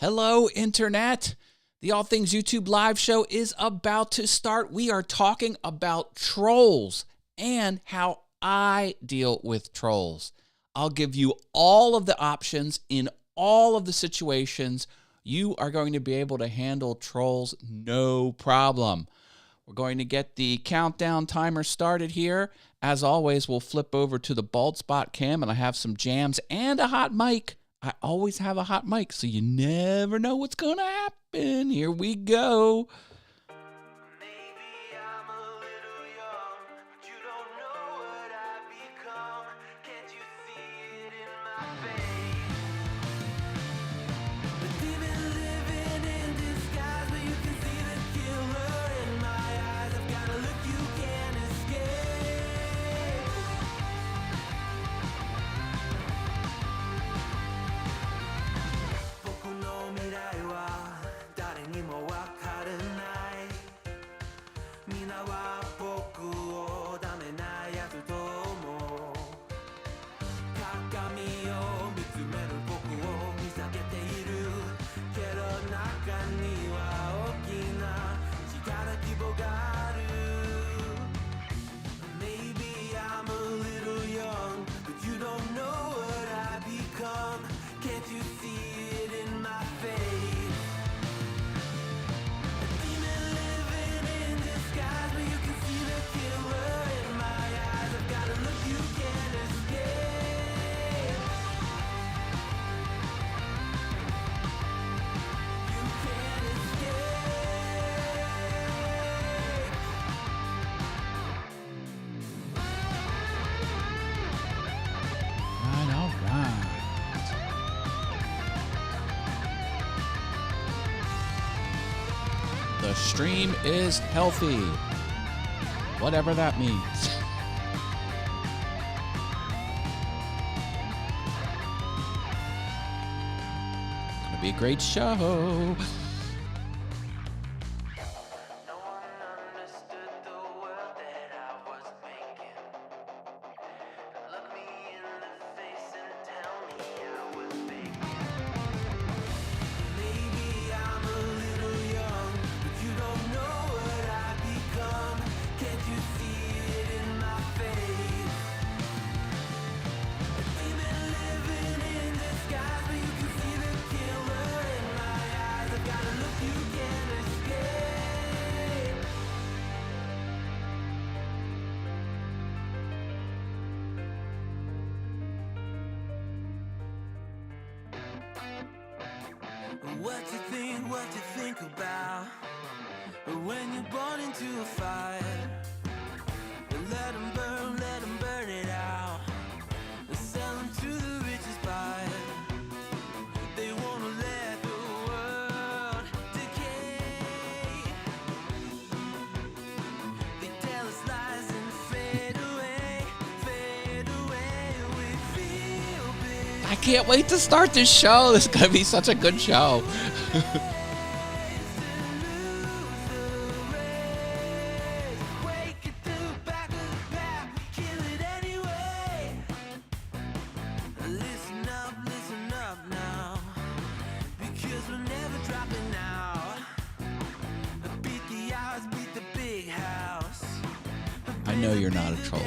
Hello, Internet. The All Things YouTube live show is about to start. We are talking about trolls and how I deal with trolls. I'll give you all of the options in all of the situations. You are going to be able to handle trolls no problem. We're going to get the countdown timer started here. As always, we'll flip over to the bald spot cam, and I have some jams and a hot mic. I always have a hot mic, so you never know what's going to happen. Here we go. The stream is healthy, whatever that means. Gonna be a great show. What you think about when you're born into a fire. Let them burn it out. Sell them to the richest buyer. They wanna let the world decay. They tell us lies and fade away. We feel big. I can't wait to start this show. This is gonna be such a good show. I know you're not a troll.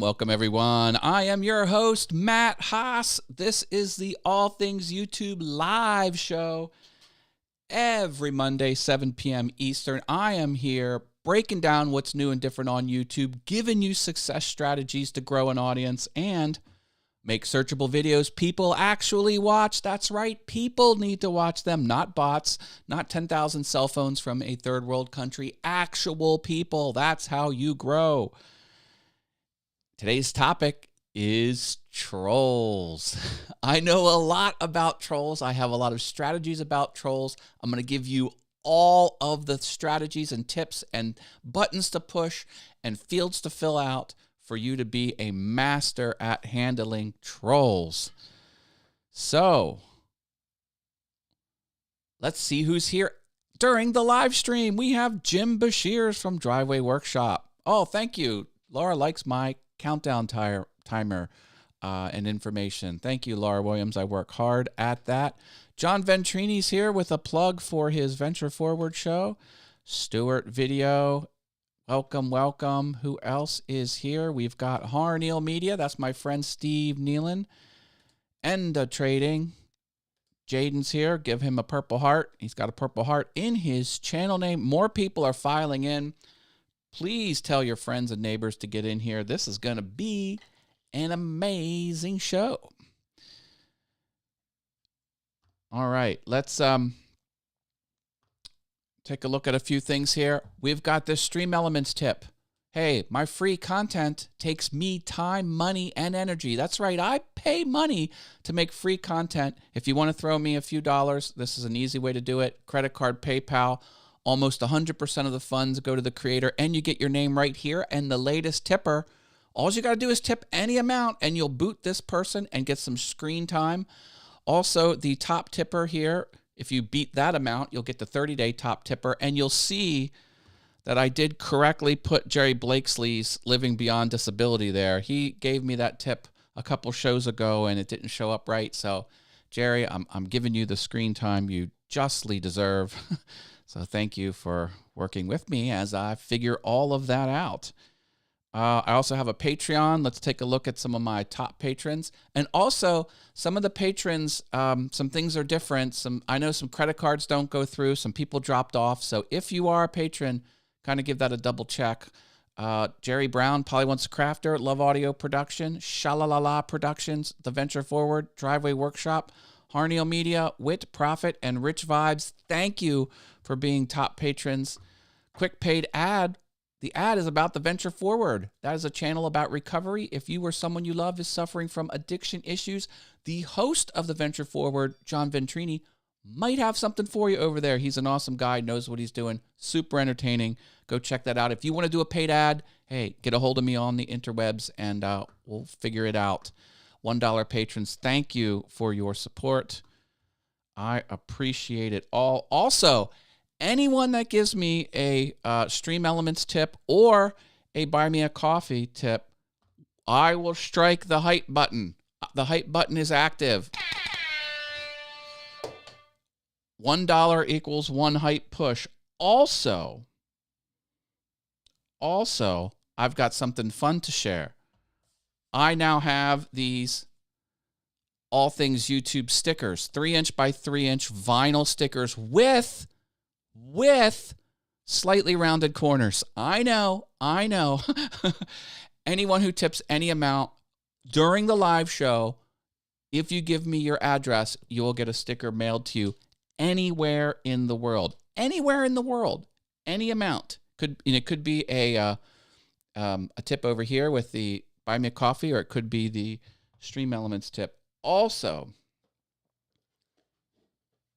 Welcome, everyone. I am your host, Matt Haas. This is the All Things YouTube live show. Every Monday, 7 p.m. Eastern, I am here breaking down what's new and different on YouTube, giving you success strategies to grow an audience and make searchable videos people actually watch. That's right. People need to watch them, not bots, not 10,000 cell phones from a third world country. Actual people. That's how you grow. Today's topic is trolls. I know a lot about trolls. I have a lot of strategies about trolls. I'm going to give you all of the strategies and tips and buttons to push and fields to fill out for you to be a master at handling trolls. So, let's see who's here during the live stream. We have Jim Bashirs from Driveway Workshop. Oh, thank you. Laura likes my countdown timer and information. Thank you, Laura Williams. I work hard at that. John Ventrini's here with a plug for his Venture Forward show. Stewart Video, welcome, welcome. Who else is here? We've got Harneal Media. That's my friend Steve Nealon. Enda Trading. Jaden's here. Give him a purple heart. He's got a purple heart in his channel name. More people are filing in. Please tell your friends and neighbors to get in here. This is going to be an amazing show. All right, let's take a look at a few things here. We've got this Stream Elements tip. Hey, my free content takes me time, money, and energy. That's right, I pay money to make free content. If you want to throw me a few dollars, this is an easy way to do it. Credit card, PayPal. Almost 100% of the funds go to the creator, and you get your name right here. And the latest tipper, all you got to do is tip any amount, and you'll boot this person and get some screen time. Also, the top tipper here, if you beat that amount, you'll get the 30-day top tipper, and you'll see that I did correctly put Jerry Blakesley's Living Beyond Disability there. He gave me that tip a couple shows ago, and it didn't show up right. So, Jerry, I'm giving you the screen time you justly deserve. So thank you for working with me as I figure all of that out. I also have a Patreon. Let's take a look at some of my top patrons. And also, some of the patrons, some things are different. I know some credit cards don't go through. Some people dropped off. So if you are a patron, kind of give that a double check. Jerry Brown, Polly Wants a Crafter, Love Audio Production, Shalalala Productions, The Venture Forward, Driveway Workshop, Harneal Media, Wit, Profit, and Rich Vibes. Thank you for being top patrons. Quick paid ad. The ad is about the Venture Forward. That is a channel about recovery. If you or someone you love is suffering from addiction issues, the host of the Venture Forward, John Ventrini, might have something for you over there. He's an awesome guy, knows what he's doing, super entertaining. Go check that out. If you want to do a paid ad, hey, get a hold of me on the interwebs and we'll figure it out. $1 patrons, thank you for your support. I appreciate it all. Also, anyone that gives me a Stream Elements tip or a Buy Me a Coffee tip, I will strike the hype button. The hype button is active. $1 equals one hype push. Also, I've got something fun to share. I now have these All Things YouTube stickers, 3-inch by 3-inch vinyl stickers with slightly rounded corners. I know. Anyone who tips any amount during the live show, if you give me your address, you will get a sticker mailed to you anywhere in the world. Anywhere in the world. Any amount. It could be a tip over here with the Buy Me a Coffee, or it could be the Stream Elements tip. Also,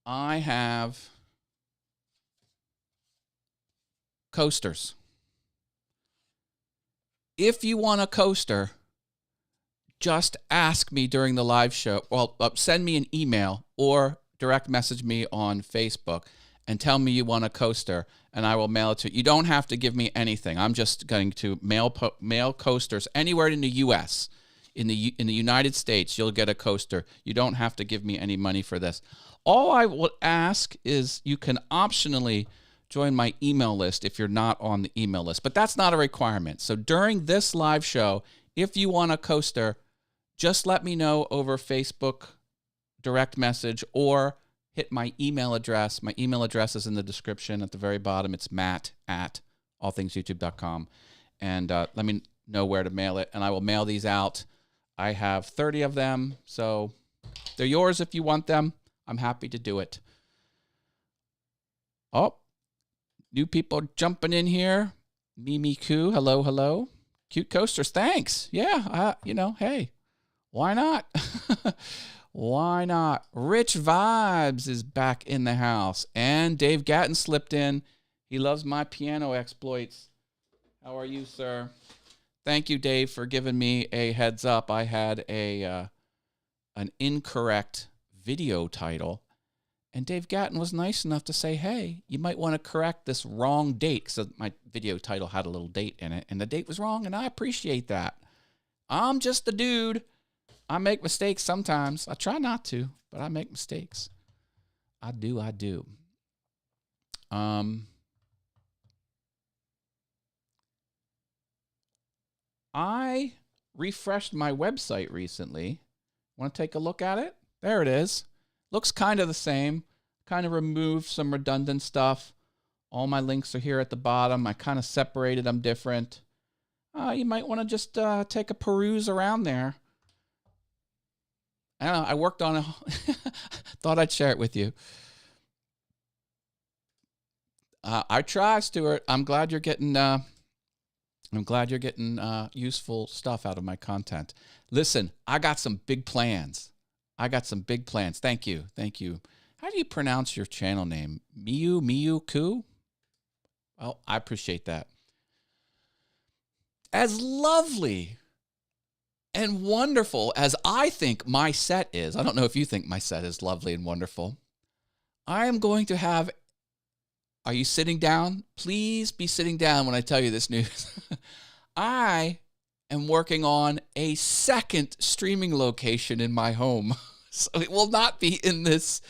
I have coasters. If you want a coaster, just ask me during the live show. Well, send me an email or direct message me on Facebook and tell me you want a coaster, and I will mail it to you. You don't have to give me anything. I'm just going to mail coasters anywhere in the U.S. In the United States, you'll get a coaster. You don't have to give me any money for this. All I will ask is you can optionally join my email list if you're not on the email list, but that's not a requirement. So during this live show, if you want a coaster, just let me know over Facebook direct message or hit my email address. My email address is in the description at the very bottom. It's matt@allthingsyoutube.com. And let me know where to mail it, and I will mail these out. I have 30 of them, so they're yours if you want them. I'm happy to do it. Oh, new people jumping in here. Mimi Koo, hello. Cute coasters. Thanks. Yeah. Hey, why not? Why not? Rich Vibes is back in the house. And Dave Gatton slipped in. He loves my piano exploits. How are you, sir? Thank you, Dave, for giving me a heads up. I had an incorrect video title. And Dave Gatton was nice enough to say, hey, you might want to correct this wrong date. Because my video title had a little date in it. And the date was wrong, and I appreciate that. I'm just a dude. I make mistakes sometimes. I try not to, but I make mistakes. I do. I refreshed my website recently. Want to take a look at it? There it is. Looks kind of the same. Kind of removed some redundant stuff. All my links are here at the bottom. I kind of separated them different. You might want to just take a peruse around there. I don't know. I worked on it. Thought I'd share it with you. I try, Stuart. I'm glad you're getting useful stuff out of my content. Listen, I got some big plans. Thank you. How do you pronounce your channel name? Miyu Ku? Well, I appreciate that. As lovely and wonderful as I think my set is, I don't know if you think my set is lovely and wonderful, I am going to have, are you sitting down? Please be sitting down when I tell you this news. I am working on a second streaming location in my home. So it will not be in this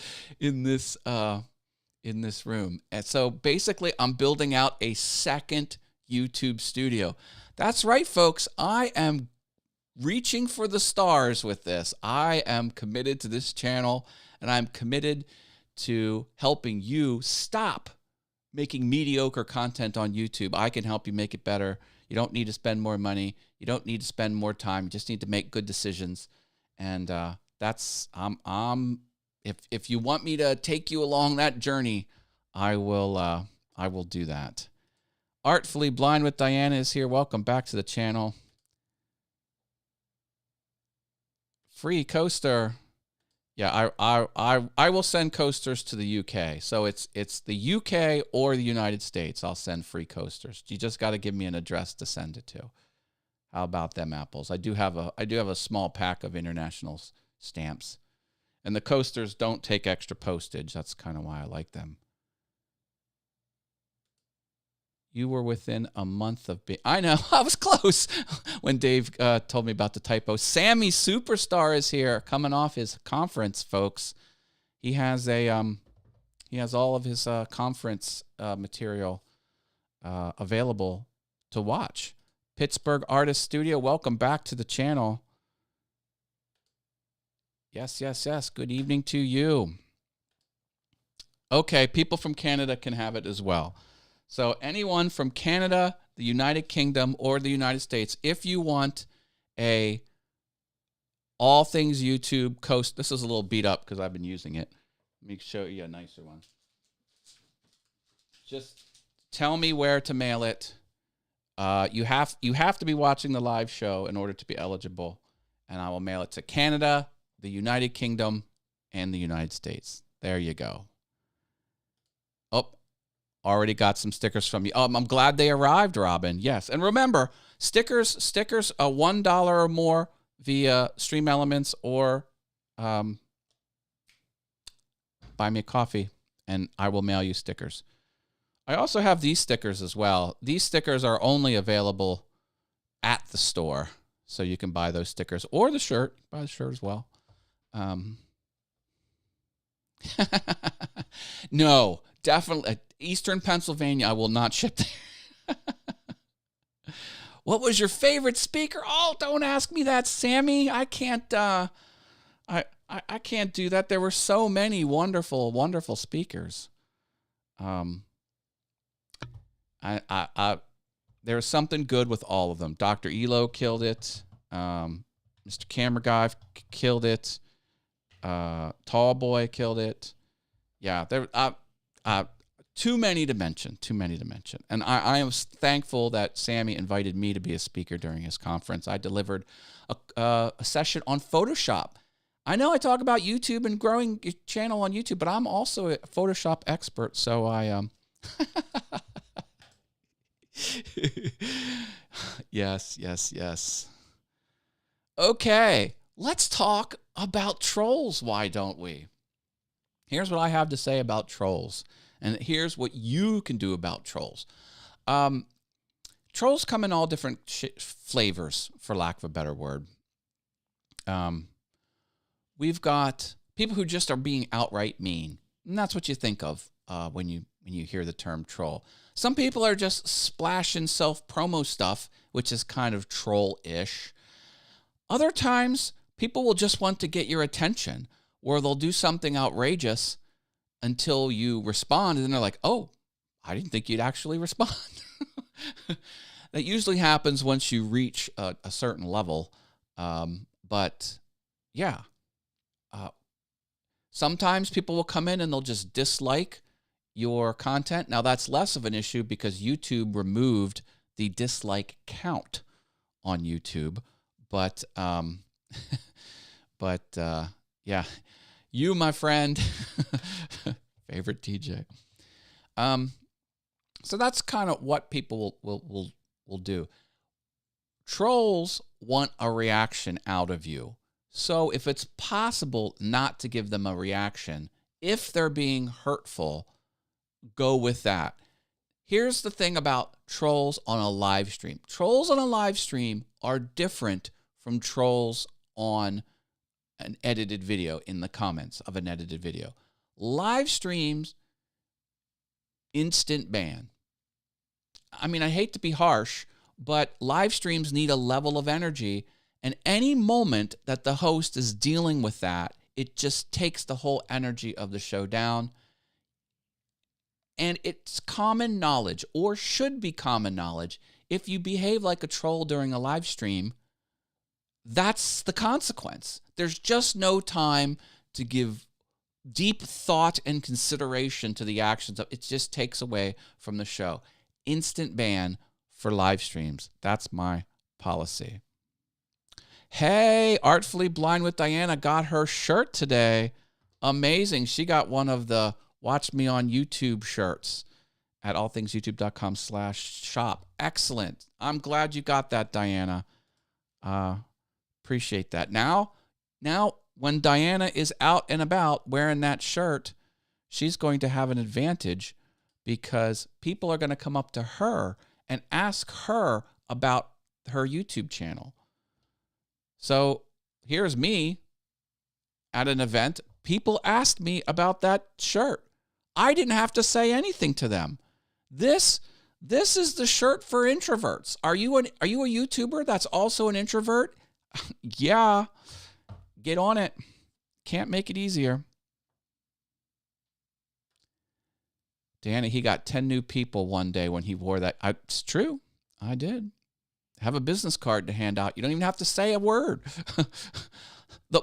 room. And so basically I'm building out a second YouTube studio. That's right, folks. I am reaching for the stars with this. I am committed to this channel, and I'm committed to helping you stop making mediocre content on YouTube. I can help you make it better. You don't need to spend more money. You don't need to spend more time. You just need to make good decisions. And if you want me to take you along that journey, I will do that. Artfully Blind with Diana is here. Welcome back to the channel. Free coaster. Yeah, I will send coasters to the UK. So it's the UK or the United States. I'll send free coasters. You just got to give me an address to send it to. How about them apples? I do have a small pack of international stamps. And the coasters don't take extra postage. That's kind of why I like them. You were within a month of being... I know, I was close when Dave told me about the typo. Sammy Superstar is here, coming off his conference, folks. He has all of his conference material available to watch. Pittsburgh Artist Studio, welcome back to the channel. Yes. Good evening to you. Okay, people from Canada can have it as well. So anyone from Canada, the United Kingdom, or the United States, if you want a all things YouTube coast, this is a little beat up because I've been using it. Let me show you a nicer one. Just tell me where to mail it. You have to be watching the live show in order to be eligible, and I will mail it to Canada, the United Kingdom, and the United States. There you go. Oh, already got some stickers from you. I'm glad they arrived, Robin. Yes, and remember, stickers, $1 or more via Stream Elements or buy me a coffee, and I will mail you stickers. I also have these stickers as well. These stickers are only available at the store, so you can buy those stickers or the shirt. Buy the shirt as well. No, definitely. Eastern Pennsylvania, I will not ship there. What was your favorite speaker? Oh, don't ask me that, Sammy. I can't I can't do that. There were so many wonderful, wonderful speakers. There was something good with all of them. Dr. Elo killed it. Mr. Camera Guy killed it. Tall Boy killed it. Yeah, Too many to mention. And I am thankful that Sammy invited me to be a speaker during his conference. I delivered a session on Photoshop. I know I talk about YouTube and growing your channel on YouTube, but I'm also a Photoshop expert, so I Yes. Okay, let's talk about trolls, why don't we? Here's what I have to say about trolls, and here's what you can do about trolls. Trolls come in all different flavors, for lack of a better word. We've got people who just are being outright mean, and that's what you think of when you hear the term troll. Some people are just splashing self-promo stuff, which is kind of troll-ish. Other times, people will just want to get your attention, or they'll do something outrageous until you respond, and then they're like, oh, I didn't think you'd actually respond. That usually happens once you reach a certain level. But yeah, sometimes people will come in and they'll just dislike your content. Now, that's less of an issue because YouTube removed the dislike count on YouTube. But yeah, you, my friend, favorite TJ. So that's kind of what people will do. Trolls want a reaction out of you. So if it's possible not to give them a reaction, if they're being hurtful, go with that. Here's the thing about trolls on a live stream. Trolls on a live stream are different from trolls on an edited video, in the comments of an edited video. Live streams, instant ban. I mean, I hate to be harsh, but live streams need a level of energy, and any moment that the host is dealing with that, it just takes the whole energy of the show down. And it's common knowledge, or should be common knowledge, if you behave like a troll during a live stream, that's the consequence. There's just no time to give deep thought and consideration to the actions. It just takes away from the show. Instant ban for live streams. That's my policy. Hey, Artfully Blind with Diana got her shirt today. Amazing. She got one of the Watch Me on YouTube shirts at allthingsyoutube.com/shop. Excellent. I'm glad you got that, Diana. Appreciate that. Now, when Diana is out and about wearing that shirt, she's going to have an advantage because people are going to come up to her and ask her about her YouTube channel. So here's me at an event. People asked me about that shirt. I didn't have to say anything to them. This is the shirt for introverts. Are you a YouTuber that's also an introvert? Yeah. Get on it. Can't make it easier. Danny, he got 10 new people one day when he wore that. It's true. I did. Have a business card to hand out. You don't even have to say a word.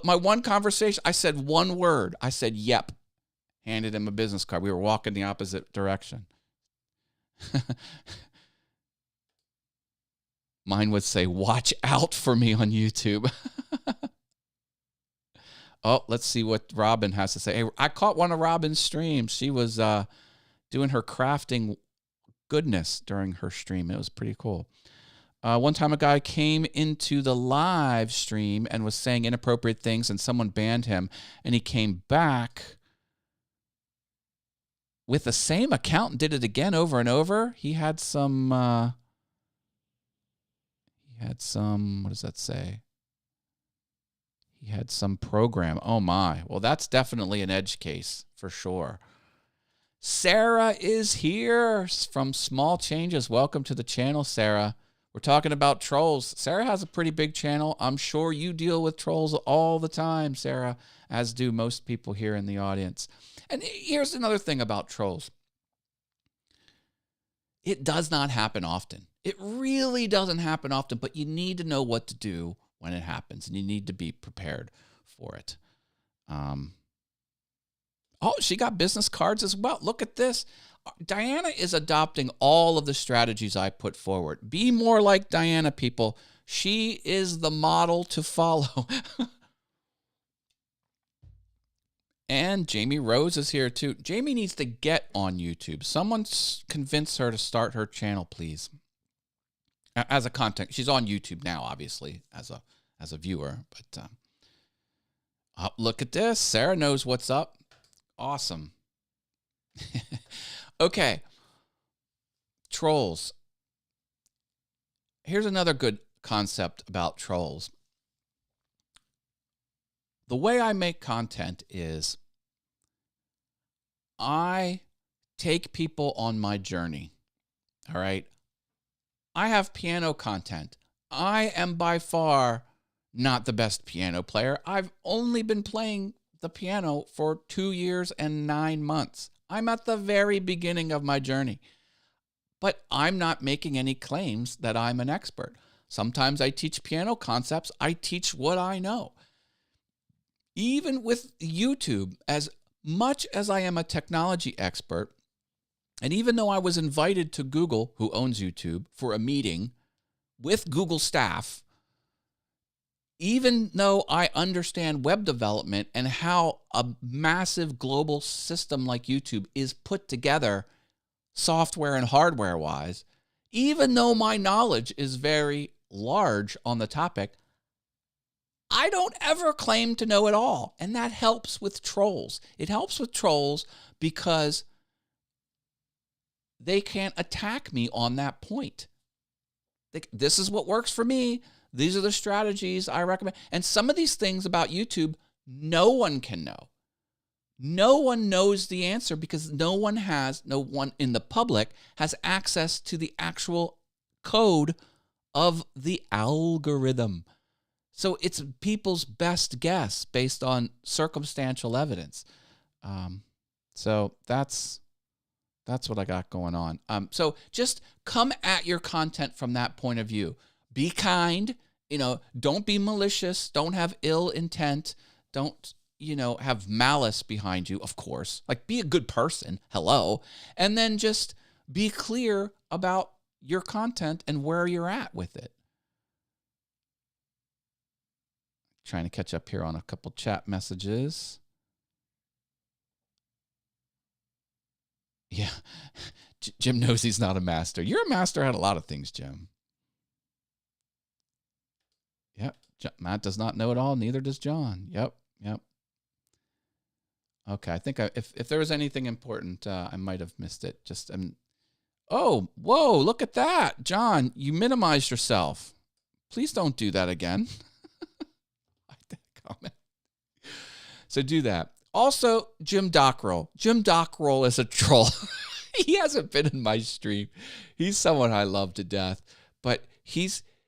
My one conversation, I said one word. I said, yep. Handed him a business card. We were walking the opposite direction. Mine would say, watch out for me on YouTube. Oh, let's see what Robin has to say. Hey, I caught one of Robin's streams. She was doing her crafting goodness during her stream. It was pretty cool. One time a guy came into the live stream and was saying inappropriate things, and someone banned him, and he came back with the same account and did it again over and over. He had some, what does that say? He had some program. Oh my. Well, that's definitely an edge case for sure. Sarah is here from Small Changes. Welcome to the channel, Sarah. We're talking about trolls. Sarah has a pretty big channel. I'm sure you deal with trolls all the time, Sarah, as do most people here in the audience. And here's another thing about trolls. It does not happen often. It really doesn't happen often, but you need to know what to do when it happens, and you need to be prepared for it. Oh, she got business cards as well. Look at this. Diana is adopting all of the strategies I put forward. Be more like Diana, people. She is the model to follow. And Jamie Rose is here too. Jamie needs to get on YouTube. Someone convince her to start her channel, please. As a content, she's on YouTube now, obviously, as a viewer. But look at this. Sarah knows what's up. Awesome. Okay. Trolls. Here's another good concept about trolls. The way I make content is I take people on my journey. All right. I have piano content. I am by far not the best piano player. I've only been playing the piano for 2 years and 9 months. I'm at the very beginning of my journey. But I'm not making any claims that I'm an expert. Sometimes I teach piano concepts. I teach what I know. Even with YouTube, as much as I am a technology expert, and even though I was invited to Google, who owns YouTube, for a meeting with Google staff, even though I understand web development and how a massive global system like YouTube is put together, software and hardware-wise, even though my knowledge is very large on the topic, I don't ever claim to know it all. And that helps with trolls. It helps with trolls because they can't attack me on that point. This is what works for me. These are the strategies I recommend. And some of these things about YouTube, no one can know. No one knows the answer because no one in the public has access to the actual code of the algorithm. So it's people's best guess based on circumstantial evidence. So that's what I got going on. So just come at your content from that point of view. Be kind, don't be malicious, don't have ill intent, don't, have malice behind you, of course. Like, be a good person, hello. And then just be clear about your content and where you're at with it. Trying to catch up here on a couple chat messages. Yeah, Jim knows he's not a master. You're a master at a lot of things, Jim. Yep, Matt does not know it all. Neither does John. Yep. Okay, I think if there was anything important, I might have missed it. Oh, whoa, look at that. John, you minimized yourself. Please don't do that again. Like that comment. So do that. Also, Jim Dockrell. Jim Dockrell is a troll. He hasn't been in my stream. He's someone I love to death. But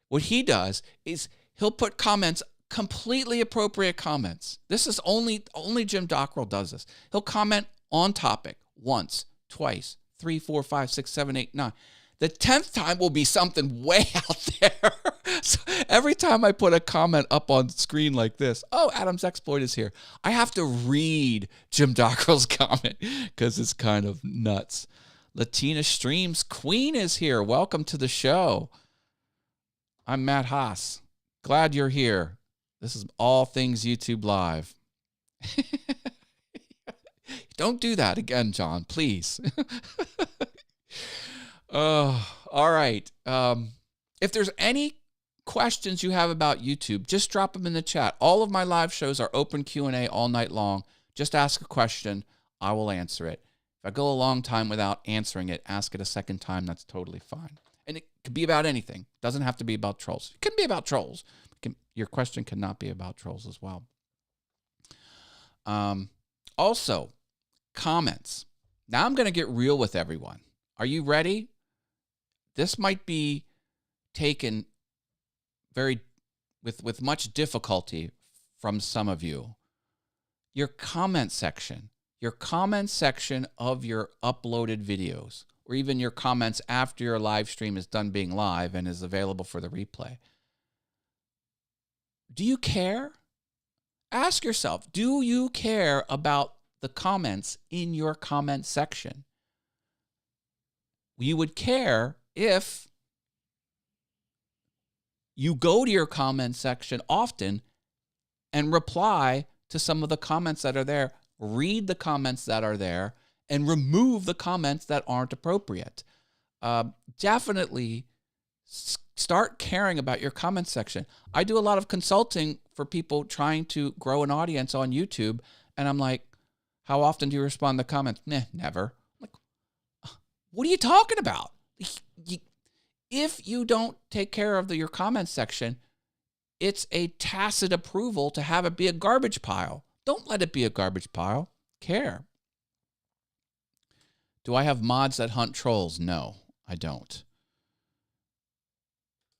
what he does is he'll put comments, completely appropriate comments. This is only Jim Dockrell does this. He'll comment on topic once, twice, 3, 4, 5, 6, 7, 8, 9. The 10th time will be something way out there. So every time I put a comment up on screen like this, oh, Adam's Exploit is here, I have to read Jim Dockrell's comment because it's kind of nuts. Latina Streams Queen is here. Welcome to the show. I'm Matt Haas. Glad you're here. This is All Things YouTube Live. Don't do that again, John, please. All right. If there's any questions you have about YouTube, just drop them in the chat. All of my live shows are open Q&A all night long. Just ask a question. I will answer it. If I go a long time without answering it, ask it a second time. That's totally fine. And it could be about anything. It doesn't have to be about trolls. It can be about trolls. Your question cannot be about trolls as well. Also, comments. Now I'm going to get real with everyone. Are you ready? This might be taken with much difficulty from some of you. Your comment section of your uploaded videos, or even your comments after your live stream is done being live and is available for the replay. Do you care? Ask yourself, do you care about the comments in your comment section. You would care if you go to your comment section often and reply to some of the comments that are there, read the comments that are there, and remove the comments that aren't appropriate. Definitely start caring about your comment section. I do a lot of consulting for people trying to grow an audience on YouTube, and I'm like, how often do you respond to comments? Never. I'm like, what are you talking about? If you don't take care of your comment section, it's a tacit approval to have it be a garbage pile. Don't let it be a garbage pile. Care. Do I have mods that hunt trolls? No, I don't.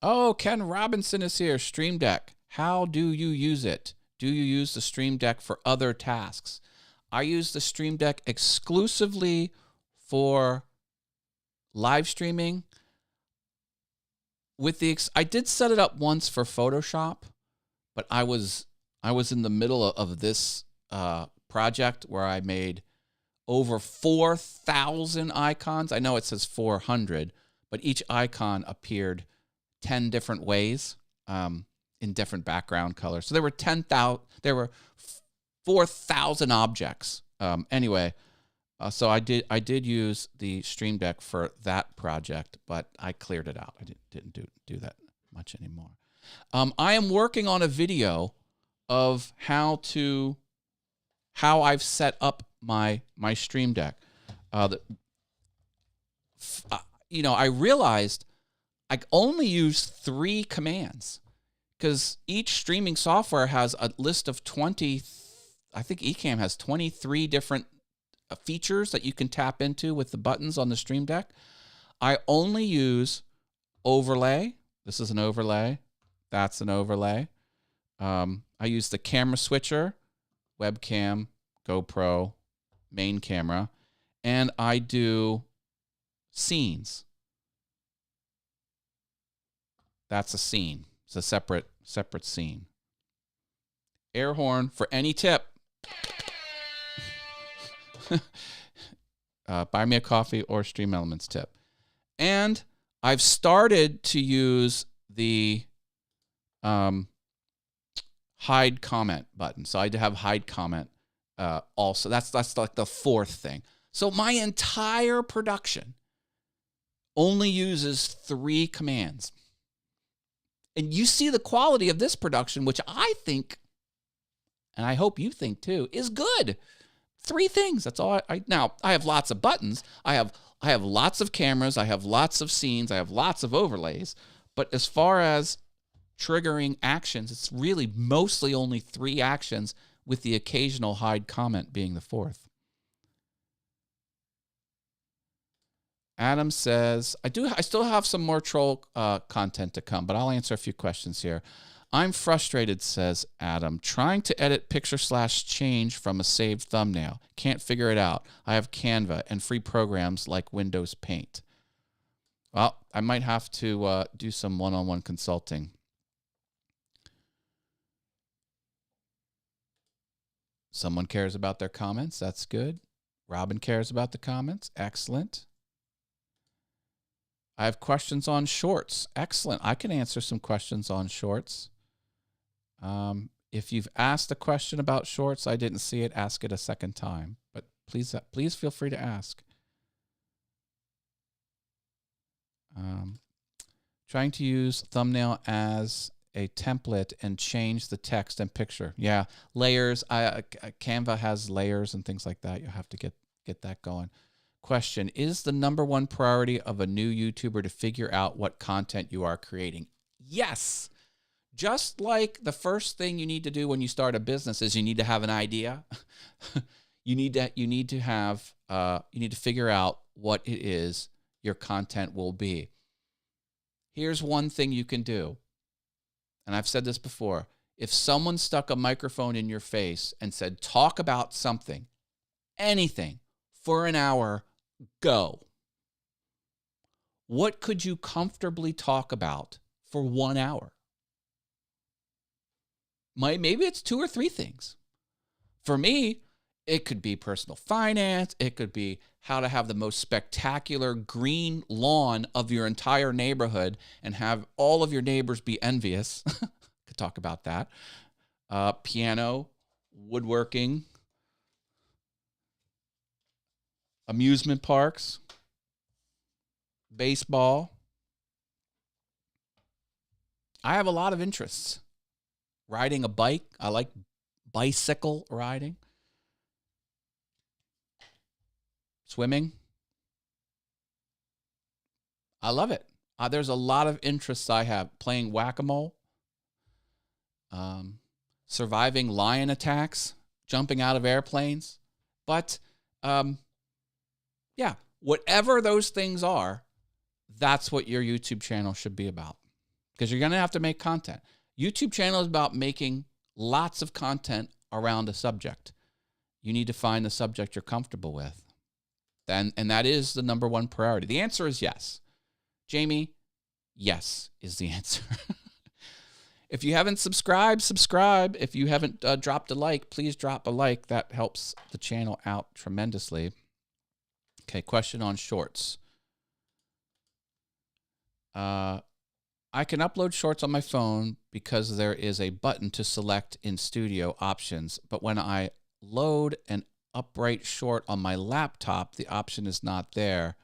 Oh, Ken Robinson is here. Stream Deck. How do you use it? Do you use the Stream Deck for other tasks? I use the Stream Deck exclusively for live streaming. I did set it up once for Photoshop, but I was in the middle of this project where I made over 4,000 icons. I know it says 400, but each icon appeared 10 different ways in different background colors. So there were 4,000 objects. So I did use the Stream Deck for that project, but I cleared it out. I didn't do that much anymore. I am working on a video of how I've set up my Stream Deck. I realized I only use 3 commands because each streaming software has a list of 20. I think Ecamm has 23 different features that you can tap into with the buttons on the Stream Deck. I only use overlay. This is an overlay. That's an overlay. I use the camera switcher, webcam, GoPro, main camera, and I do scenes. That's a scene. It's a separate scene. Air horn for any tip. Buy me a coffee or Stream Elements tip. And I've started to use the hide comment button. So I have hide comment also. That's like the 4th thing. So my entire production only uses 3 commands. And you see the quality of this production, which I think, and I hope you think too, is good. 3 things. That's all. Now I have lots of buttons. I have lots of cameras. I have lots of scenes. I have lots of overlays. But as far as triggering actions, it's really mostly only 3 actions, with the occasional hide comment being the 4th. Adam says, I still have some more troll content to come, but I'll answer a few questions here. I'm frustrated, says Adam, trying to edit picture/change from a saved thumbnail. Can't figure it out. I have Canva and free programs like Windows Paint. Well, I might have to do some one-on-one consulting. Someone cares about their comments. That's good. Robin cares about the comments. Excellent. I have questions on shorts. Excellent. I can answer some questions on shorts. If you've asked a question about shorts, I didn't see it, ask it a second time. But please feel free to ask. Trying to use thumbnail as a template and change the text and picture. Yeah, layers. Canva has layers and things like that. You'll have to get that going. Question, is the #1 priority of a new YouTuber to figure out what content you are creating? Yes. Just like the first thing you need to do when you start a business is you need to have an idea. you need to figure out what it is your content will be. Here's one thing you can do. And I've said this before. If someone stuck a microphone in your face and said, talk about something, anything, for an hour, go. What could you comfortably talk about for 1 hour? Maybe it's 2 or 3 things. For me, It could be personal finance. It could be how to have the most spectacular green lawn of your entire neighborhood and have all of your neighbors be envious. Could talk about that. Piano, woodworking, amusement parks, baseball. I have a lot of interests. Riding a bike. I like bicycle riding. Swimming. I love it. There's a lot of interests I have. Playing whack-a-mole. Surviving lion attacks. Jumping out of airplanes. But, yeah, whatever those things are, that's what your YouTube channel should be about. Because you're going to have to make content. YouTube channel is about making lots of content around a subject. You need to find the subject you're comfortable with. And that is the number one priority. The answer is yes. Jamie, yes is the answer. If you haven't subscribed, subscribe. If you haven't dropped a like, please drop a like. That helps the channel out tremendously. Okay, question on shorts. I can upload shorts on my phone because there is a button to select in studio options. But when I load an upright short on my laptop, the option is not there.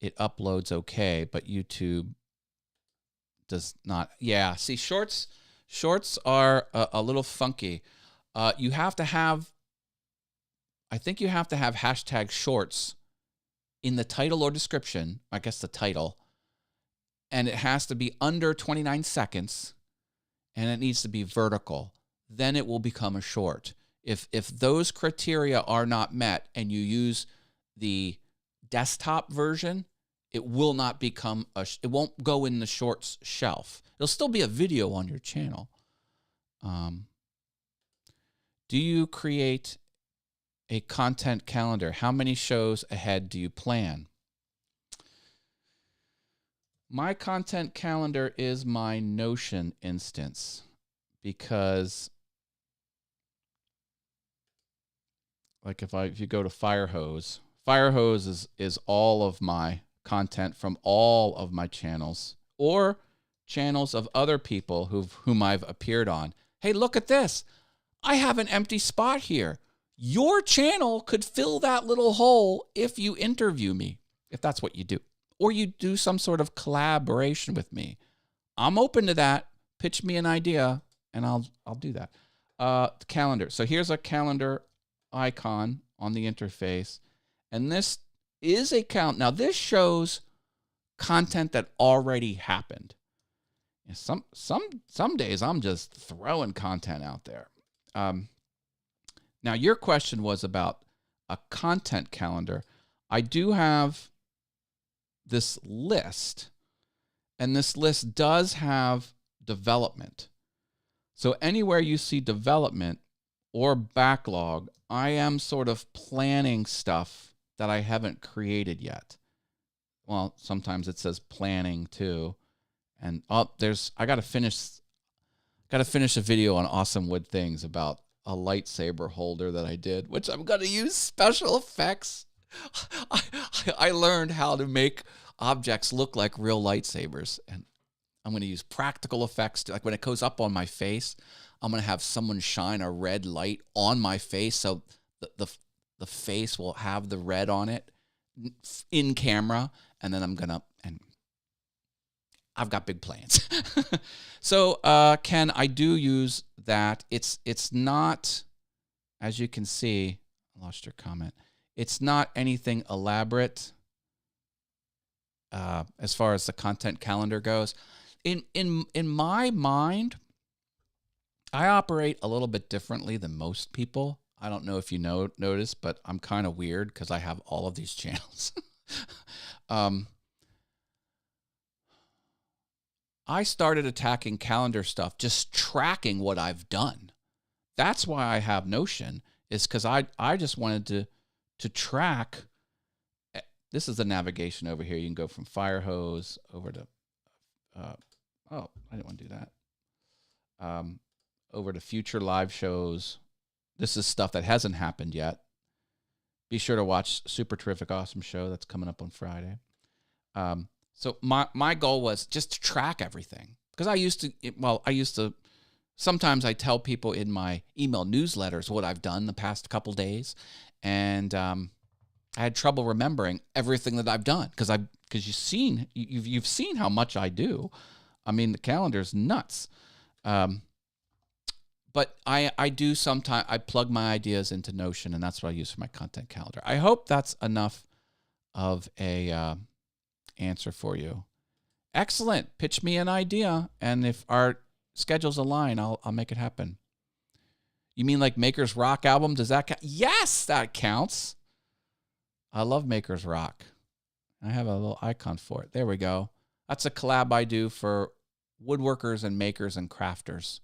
It uploads okay, but YouTube does not. Yeah, see, shorts are a little funky. You have to have, I think you have to have hashtag shorts in the title or description. I guess the title. And it has to be under 29 seconds, and it needs to be vertical. Then it will become a short. If those criteria are not met and you use the desktop version, it will not become it won't go in the shorts shelf. It'll still be a video on your channel. Do you create a content calendar? How many shows ahead do you plan? My content calendar is my Notion instance because, like, if you go to Firehose is all of my content from all of my channels or channels of other people whom I've appeared on. Hey, look at this. I have an empty spot here. Your channel could fill that little hole if you interview me, if that's what you do. Or you do some sort of collaboration with me. I'm open to that. Pitch me an idea, and I'll do that. Calendar. So here's a calendar icon on the interface, and this is a count. Now this shows content that already happened. And some days I'm just throwing content out there. Now your question was about a content calendar. I do have this list, and this list does have development. So anywhere you see development or backlog, I am sort of planning stuff that I haven't created yet. Well, sometimes it says planning too. And I got to finish a video on Awesome Wood Things about a lightsaber holder that I did, which I'm going to use special effects. I learned how to make objects look like real lightsabers, and I'm going to use practical effects. Like when it goes up on my face, I'm going to have someone shine a red light on my face, so the face will have the red on it in camera, and then and I've got big plans. So, Ken, I do use that. It's not, as you can see, I lost your comment. It's not anything elaborate as far as the content calendar goes. In my mind, I operate a little bit differently than most people. I don't know if you notice, but I'm kind of weird because I have all of these channels. I started attacking calendar stuff, just tracking what I've done. That's why I have Notion, is because I just wanted to track. This is the navigation over here. You can go from Firehose over to, I didn't want to do that. Over to future live shows, this is stuff that hasn't happened yet. Be sure to watch Super Terrific Awesome Show. That's coming up on Friday. So my goal was just to track everything. Because I used to, sometimes I tell people in my email newsletters what I've done the past couple days. And I had trouble remembering everything that I've done. Because you've seen how much I do. I mean, the calendar's nuts. But I do sometimes, I plug my ideas into Notion, and that's what I use for my content calendar. I hope that's enough of a answer for you. Excellent. Pitch me an idea, and if our schedules align, I'll make it happen. You mean like Maker's Rock album? Does that count? Yes, that counts. I love Maker's Rock. I have a little icon for it. There we go. That's a collab I do for woodworkers and makers and crafters.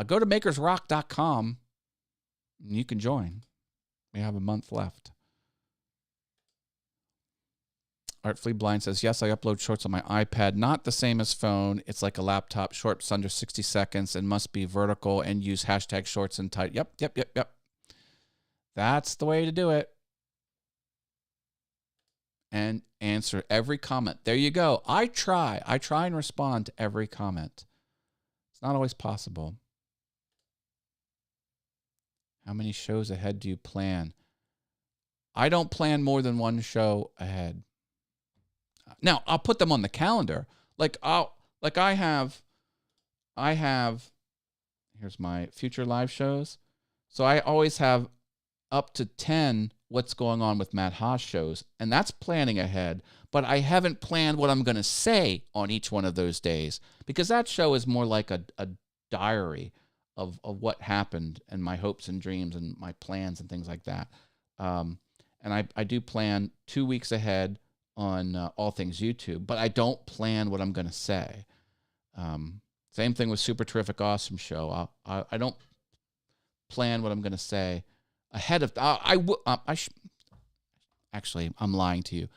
Go to makersrock.com and you can join. We have a month left. Artfully Blind says, yes, I upload shorts on my iPad. Not the same as phone. It's like a laptop. Shorts under 60 seconds and must be vertical and use hashtag shorts and tight. Yep. That's the way to do it. And answer every comment. There you go. I try and respond to every comment. It's not always possible. How many shows ahead do you plan? I don't plan more than one show ahead. Now, I'll put them on the calendar. I have, here's my future live shows. So I always have up to 10 what's going on with Matt Haas shows, and that's planning ahead. But I haven't planned what I'm going to say on each one of those days, because that show is more like a diary of what happened and my hopes and dreams and my plans and things like that. And I do plan 2 weeks ahead on all things YouTube, but I don't plan what I'm going to say. Same thing with Super Terrific Awesome Show. I don't plan what I'm going to say ahead of. Actually, I'm lying to you.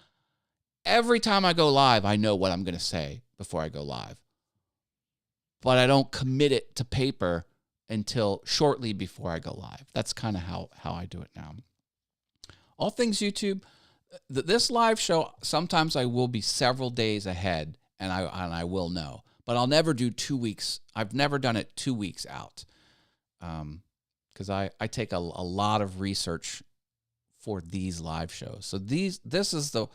Every time I go live, I know what I'm going to say before I go live, but I don't commit it to paper until shortly before I go live. That's kind of how I do it now. All things YouTube. This live show, sometimes I will be several days ahead, and I will know. But I'll never do 2 weeks. I've never done it 2 weeks out, because I take a lot of research for these live shows. So this is the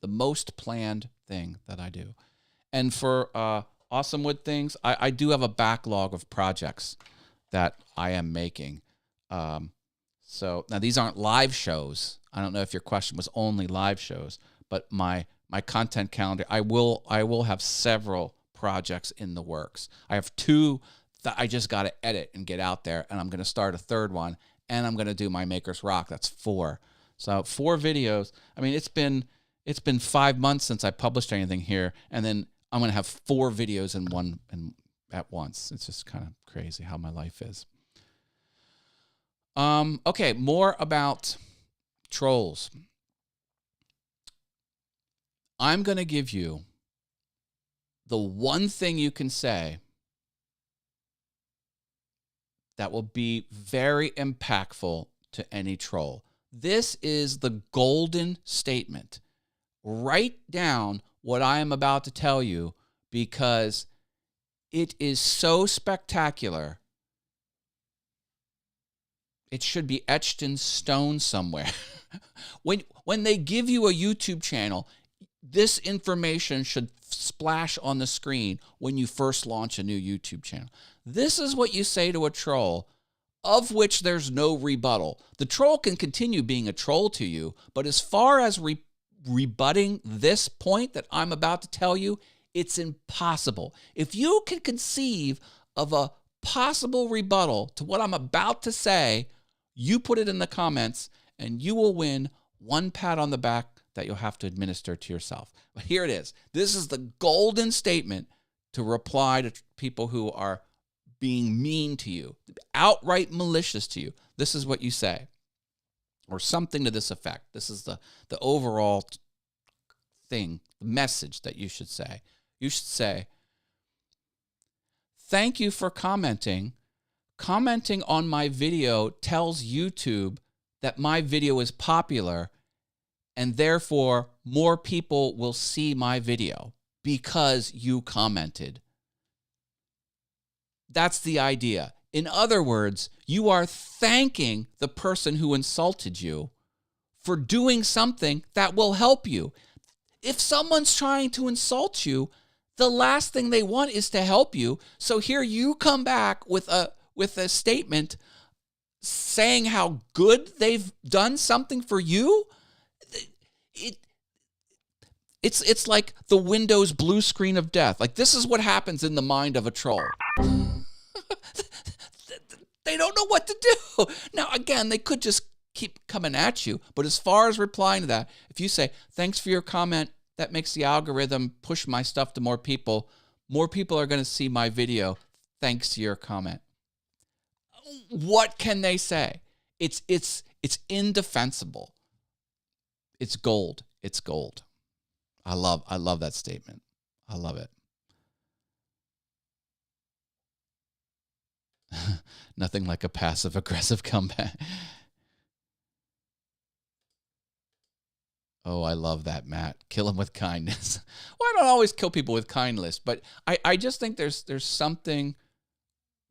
most planned thing that I do. And for Awesome Wood Things, I do have a backlog of projects that I am making. So now these aren't live shows. I don't know if your question was only live shows, but my content calendar, I will have several projects in the works. I have 2 that I just got to edit and get out there, and I'm going to start a 3rd one, and I'm going to do my Maker's Rock. That's 4. So 4 videos. I mean, it's been 5 months since I published anything here, and then I'm going to have 4 videos in one and at once. It's just kind of crazy how my life is. Okay, more about trolls. I'm going to give you the one thing you can say that will be very impactful to any troll. This is the golden statement. Write down what I am about to tell you, because it is so spectacular. It should be etched in stone somewhere. When they give you a YouTube channel, this information should splash on the screen when you first launch a new YouTube channel. This is what you say to a troll, of which there's no rebuttal. The troll can continue being a troll to you, but as far as rebutting this point that I'm about to tell you, it's impossible. If you can conceive of a possible rebuttal to what I'm about to say, you put it in the comments and you will win one pat on the back that you'll have to administer to yourself. But here it is. This is the golden statement to reply to people who are being mean to you, outright malicious to you. This is what you say, or something to this effect. This is the overall thing, the message that you should say. You should say, "Thank you for commenting. commenting on my video tells YouTube that my video is popular, and therefore more people will see my video because you commented. That's the idea. In other words, you are thanking the person who insulted you for doing something that will help you. If someone's trying to insult you, the last thing they want is to help you. So here you come back with a statement saying how good they've done something for you. It's like the Windows blue screen of death. Like, this is what happens in the mind of a troll. They don't know what to do. Now, again, they could just keep coming at you. But as far as replying to that, if you say, thanks for your comment, that makes the algorithm push my stuff to more people are going to see my video thanks to your comment. What can they say? It's indefensible. It's gold. It's gold. I love that statement. I love it. Nothing like a passive-aggressive comeback. Oh, I love that, Matt. Kill him with kindness. Well, I don't always kill people with kindness, but I just think there's something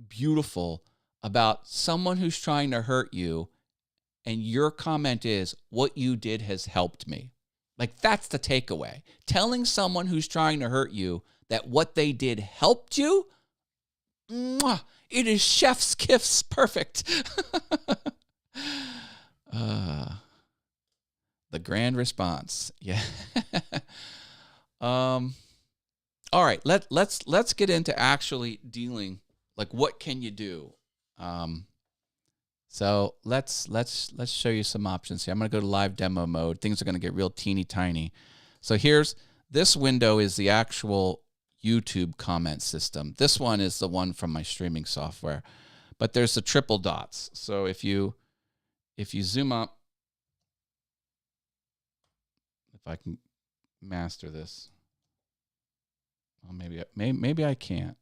beautiful about someone who's trying to hurt you, and your comment is, what you did has helped me. Like, that's the takeaway. Telling someone who's trying to hurt you that what they did helped you, mwah, it is chef's kiss perfect. The grand response. Yeah. All right, let's get into actually dealing, like, what can you do? So let's show you some options here. I'm going to go to live demo mode. Things are going to get real teeny tiny. So this window is the actual YouTube comment system. This one is the one from my streaming software. But there's the triple dots. So if you zoom up, if I can master this. Well, maybe I can't.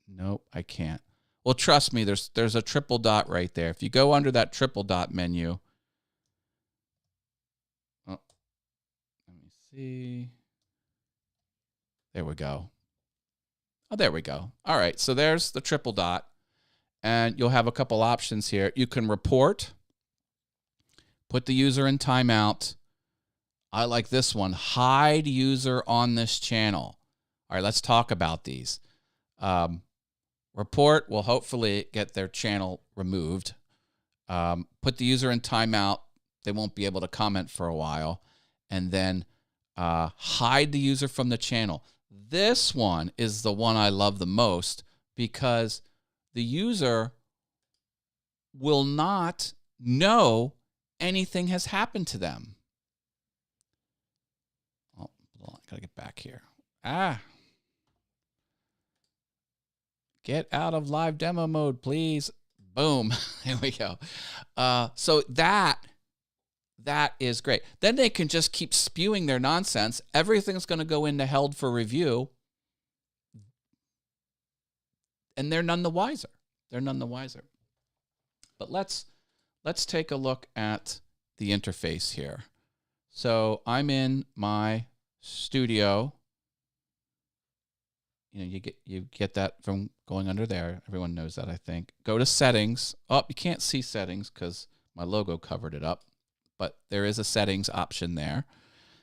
Nope, I can't. Well, trust me, there's a triple dot right there. If you go under that triple dot menu, oh, let me see. There we go. Oh, there we go. All right, so there's the triple dot, and you'll have a couple options here. You can report, put the user in timeout. I like this one, hide user on this channel. All right, let's talk about these. Report will hopefully get their channel removed. Put the user in timeout. They won't be able to comment for a while. And then hide the user from the channel. This one is the one I love the most because the user will not know anything has happened to them. Oh, hold on, I gotta get back here. Get out of live demo mode, please. Boom. Here we go. So that is great. Then they can just keep spewing their nonsense. Everything's going to go into held for review. And they're none the wiser. They're none the wiser. But let's take a look at the interface here. So I'm in my studio. You know, you get that from going under there. Everyone knows that, I think. Go to settings. Oh, you can't see settings because my logo covered it up. But there is a settings option there.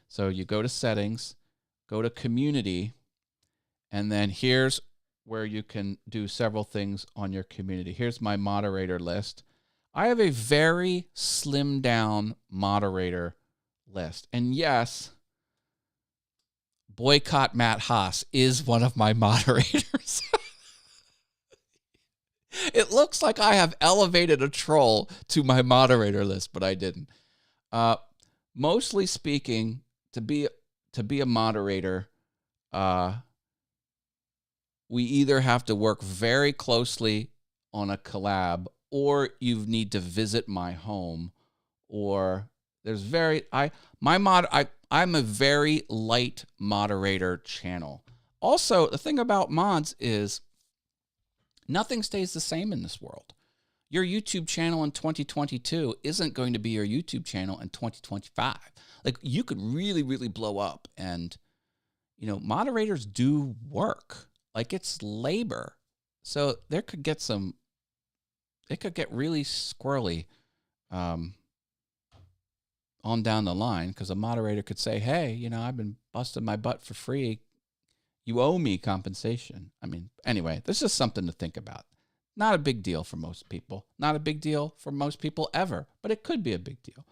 So you go to settings, go to community, and then here's where you can do several things on your community. Here's my moderator list. I have a very slimmed down moderator list. And yes, Boycott Matt Haas is one of my moderators. It looks like I have elevated a troll to my moderator list, but I didn't. Mostly speaking, to be a moderator, we either have to work very closely on a collab, or you need to visit my home, or there's I'm a very light moderator channel. Also, the thing about mods is Nothing stays the same in this world. Your YouTube channel in 2022 isn't going to be your YouTube channel in 2025. Like, you could really, really blow up, and, you know, moderators do work. Like, it's labor. So it could get really squirrely on down the line, because a moderator could say, hey, you know, I've been busting my butt for free. You owe me compensation. I mean, anyway, this is something to think about. Not a big deal for most people. Not a big deal for most people ever, but it could be a big deal.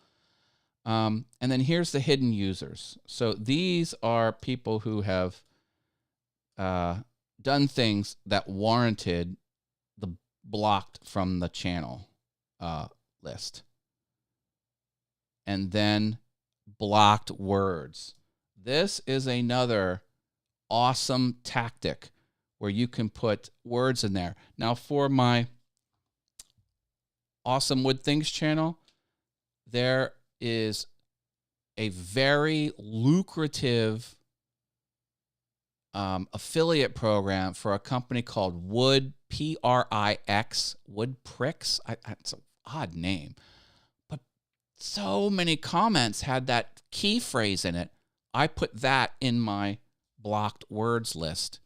And then here's the hidden users. So these are people who have done things that warranted the blocked from the channel list. And then blocked words. This is another awesome tactic where you can put words in there. Now, for my Awesome Wood Things channel, there is a very lucrative affiliate program for a company called Wood, Prix, Wood Pricks. It's an odd name, but so many comments had that key phrase in it. I put that in my blocked words list,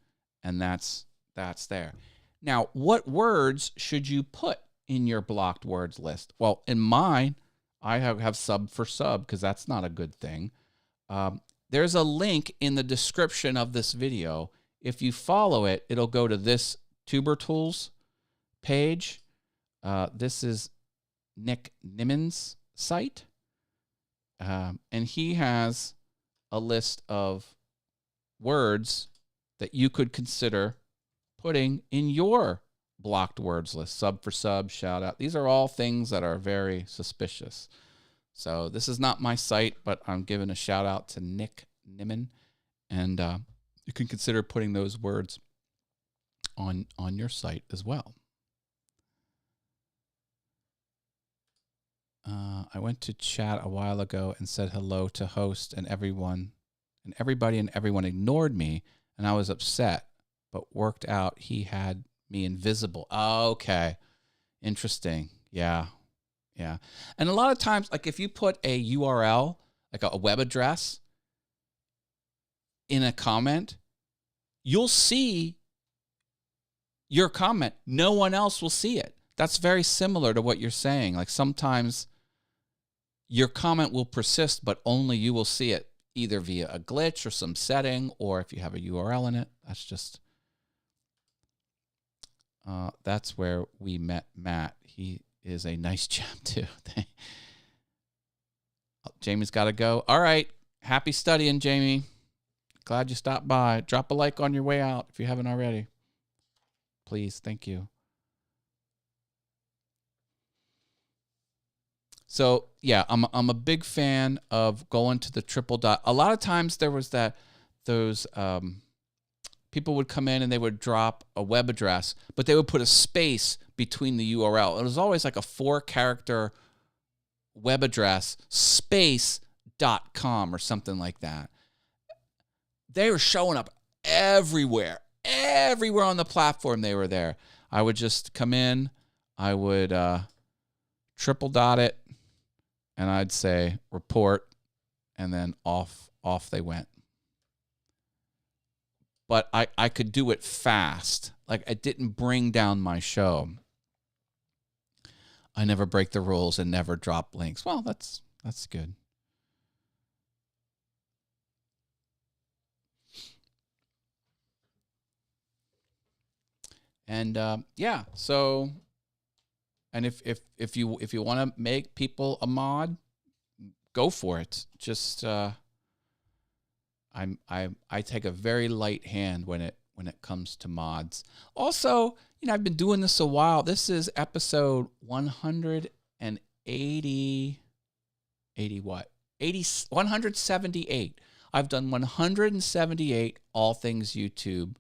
and that's there. Now, what words should you put in your blocked words list? Well, in mine, I have sub for sub, because that's not a good thing. There's a link in the description of this video. If you follow it, it'll go to this Tuber Tools page. This is Nick Nimen's site. And he has a list of words that you could consider putting in your blocked words list. Sub for sub, shout out. These are all things that are very suspicious. So this is not my site, but I'm giving a shout out to Nick Nimen, and you can consider putting those words on your site as well. I went to chat a while ago and said hello to host, and everybody and everyone ignored me, and I was upset, but worked out he had me invisible. Oh, okay. Interesting. Yeah. And a lot of times, like, if you put a URL, like a web address, in a comment, you'll see your comment. No one else will see it. That's very similar to what you're saying. Like, sometimes your comment will persist, but only you will see it, either via a glitch or some setting, or if you have a URL in it. That's just, that's where we met Matt. He is a nice chap too. Jamie's got to go. All right. Happy studying, Jamie. Glad you stopped by. Drop a like on your way out if you haven't already. Please. Thank you. So, yeah, I'm a big fan of going to the triple dot. A lot of times there was those people would come in and they would drop a web address, but they would put a space between the URL. It was always like a 4-character web address, space.com or something like that. They were showing up everywhere on the platform. They were there. I would just come in, I would triple dot it, and I'd say report, and then off they went. But I could do it fast. Like, I didn't bring down my show. I never break the rules and never drop links. Well, that's good. And yeah, so, and if you want to make people a mod, go for it. Just I take a very light hand when it comes to mods. Also, you know, I've been doing this a while. This is episode 178. I've done 178 All Things YouTube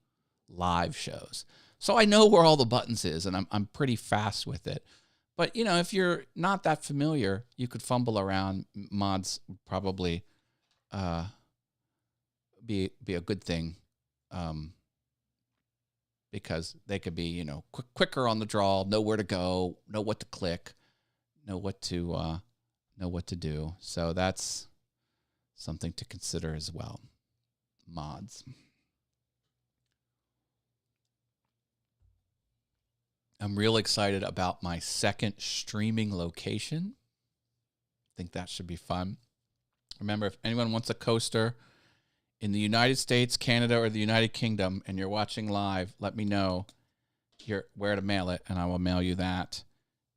live shows. So I know where all the buttons is, and I'm pretty fast with it. But, you know, if you're not that familiar, you could fumble around. Mods would probably be a good thing because they could be, quicker on the draw, know where to go, know what to click, know what to do. So that's something to consider as well. Mods. I'm real excited about my second streaming location. I think that should be fun. Remember, if anyone wants a coaster in the United States, Canada, or the United Kingdom, and you're watching live, let me know where to mail it, and I will mail you that.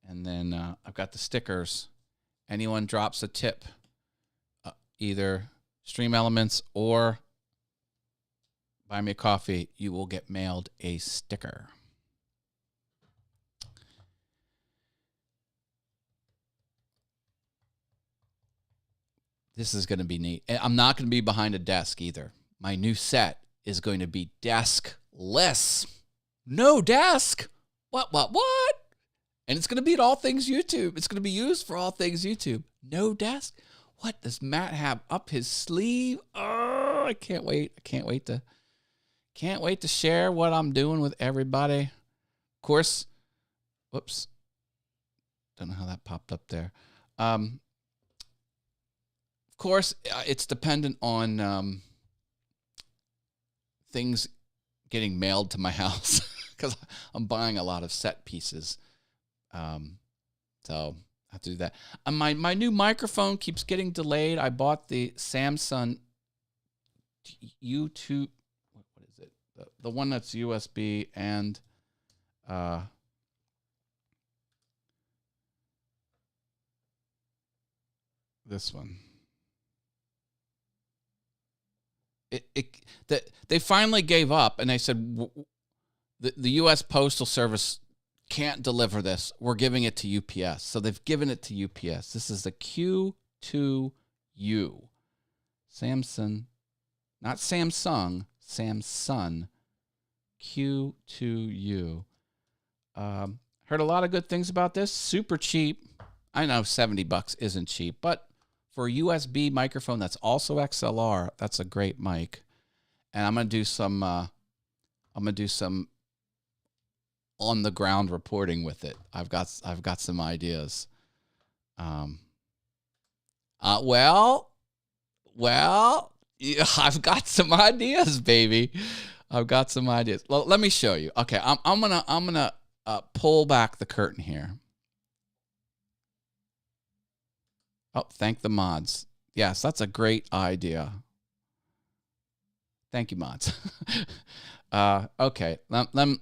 And then I've got the stickers. Anyone drops a tip, either Stream Elements or Buy Me a Coffee, you will get mailed a sticker. This is going to be neat. I'm not going to be behind a desk either. My new set is going to be deskless. No desk. What? And it's going to be at All Things YouTube. It's going to be used for All Things YouTube. No desk. What does Matt have up his sleeve? Oh, I can't wait. Can't wait to share what I'm doing with everybody. Of course. Whoops. Don't know how that popped up there. Of course, it's dependent on things getting mailed to my house because I'm buying a lot of set pieces. So I have to do that. My new microphone keeps getting delayed. I bought the Samsung U2. What is it? The one that's USB and this one. They finally gave up, and they said the U.S. Postal Service can't deliver this. We're giving it to UPS. So they've given it to UPS. This is the Q2U. Samsung, not Samsung, Samsung Q2U. Heard a lot of good things about this. Super cheap. I know $70 isn't cheap, but for a USB microphone that's also XLR, that's a great mic. And I'm gonna do some on the ground reporting with it. I've got some ideas. Well, yeah, I've got some ideas, baby. I've got some ideas. Well, let me show you. Okay, I'm gonna pull back the curtain here. Oh, thank the mods. Yes, that's a great idea. Thank you, mods. Okay, let me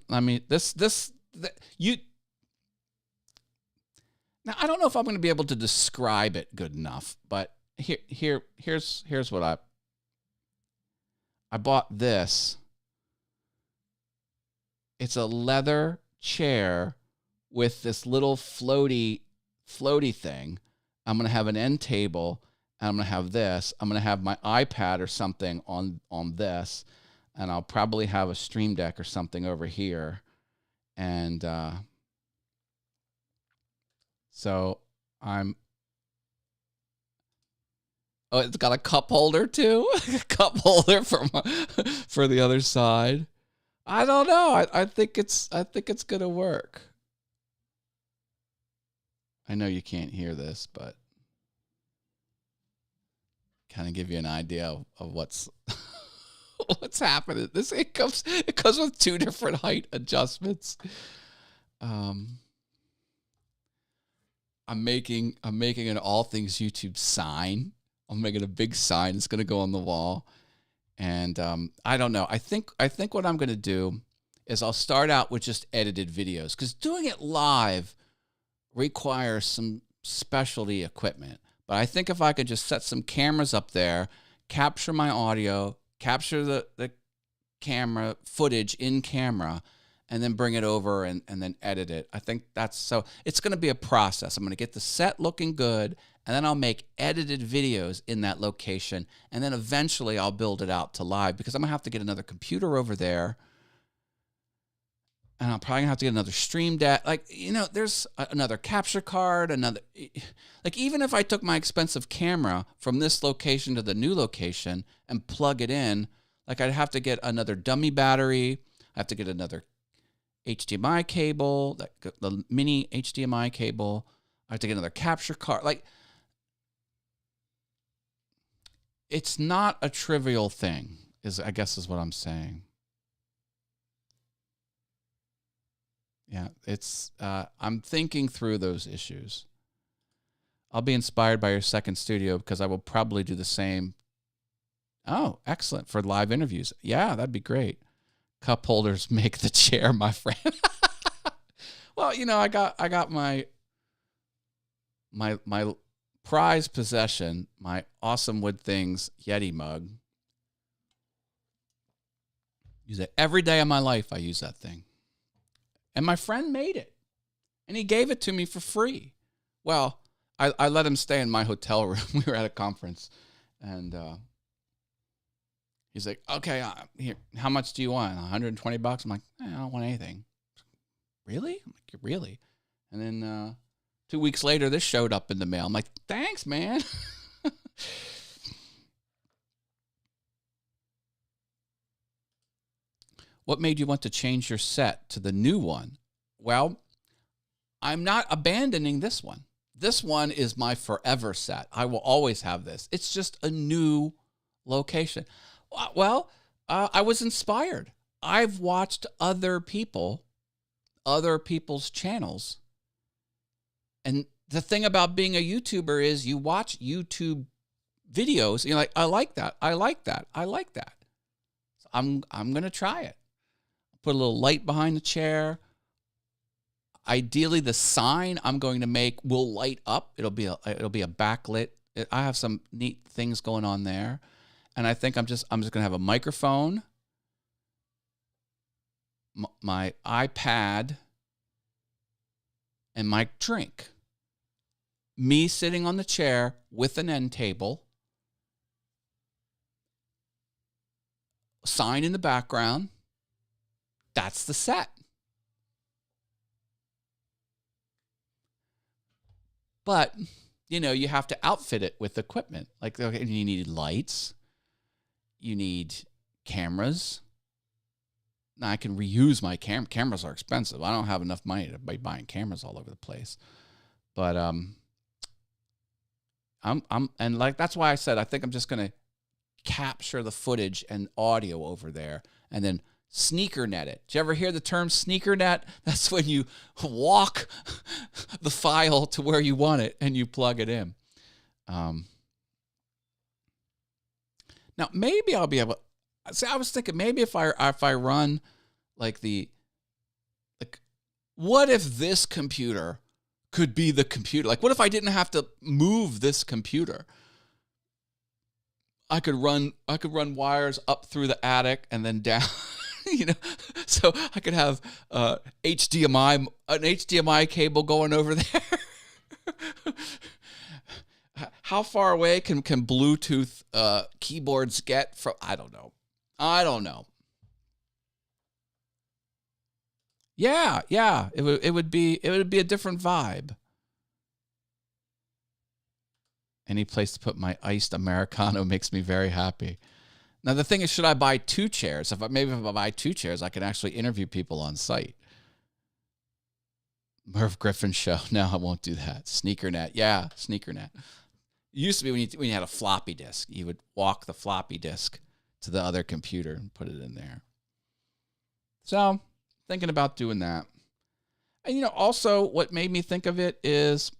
you. Now I don't know if I'm going to be able to describe it good enough, but here's what I bought this. It's a leather chair with this little floaty thing. I'm going to have an end table, and I'm going to have this. I'm going to have my iPad or something on this, and I'll probably have a Stream Deck or something over here. And so oh, it's got a cup holder too. A cup holder for the other side. I don't know. I think it's going to work. I know you can't hear this, but kind of give you an idea of what's what's happening. It comes with two different height adjustments. I'm making an All Things YouTube sign. I'm making a big sign. It's going to go on the wall, and I don't know. I think what I'm going to do is I'll start out with just edited videos because doing it live requires some specialty equipment. But I think if I could just set some cameras up there, capture my audio, capture the camera footage in camera, and then bring it over and then edit it. I think so it's going to be a process. I'm going to get the set looking good, and then I'll make edited videos in that location, and then eventually I'll build it out to live because I'm going to have to get another computer over there. And I'm probably going to have to get another Stream Deck. There's another capture card, even if I took my expensive camera from this location to the new location and plug it in, I'd have to get another dummy battery. I have to get another HDMI cable, the mini HDMI cable. I have to get another capture card. Like, it's not a trivial thing, I guess is what I'm saying. Yeah, I'm thinking through those issues. I'll be inspired by your second studio because I will probably do the same. Oh, excellent. For live interviews. Yeah, that'd be great. Cup holders make the chair, my friend. Well, I got my prized possession, my Awesome Wood Things Yeti mug. Use it every day of my life. I use that thing. And my friend made it. And he gave it to me for free. Well, I let him stay in my hotel room. We were at a conference. And he's like, okay, here, how much do you want? $120? I'm like, I don't want anything. Really? I'm like, really? And then 2 weeks later, this showed up in the mail. I'm like, thanks, man. What made you want to change your set to the new one? Well, I'm not abandoning this one. This one is my forever set. I will always have this. It's just a new location. Well, I was inspired. I've watched other people's channels. And the thing about being a YouTuber is you watch YouTube videos and you're like, I like that. I like that. I like that. So I'm going to try it. Put a little light behind the chair. Ideally, the sign I'm going to make will light up. It'll be a backlit. I have some neat things going on there. And I think I'm just going to have a microphone, my iPad, and my drink. Me sitting on the chair with an end table. Sign in the background. That's the set. But, you have to outfit it with equipment. Like, okay, you need lights. You need cameras. Now, I can reuse my cameras are expensive. I don't have enough money to be buying cameras all over the place. But and like that's why I said I think I'm just going to capture the footage and audio over there and then sneaker net it. Did you ever hear the term sneaker net? That's when you walk the file to where you want it and you plug it in. Now maybe I'll be able. See, I was thinking maybe if I run what if this computer could be the computer? Like, what if I didn't have to move this computer? I could run wires up through the attic and then down. So I could have an HDMI cable going over there. How far away can Bluetooth keyboards get from? I don't know. Yeah. It would be a different vibe. Any place to put my iced Americano makes me very happy. Now, the thing is, should I buy 2 chairs? If I buy 2 chairs, I can actually interview people on site. Merv Griffin show. No, I won't do that. SneakerNet. Yeah, SneakerNet. It used to be when you had a floppy disk. You would walk the floppy disk to the other computer and put it in there. So, thinking about doing that. And, also what made me think of it is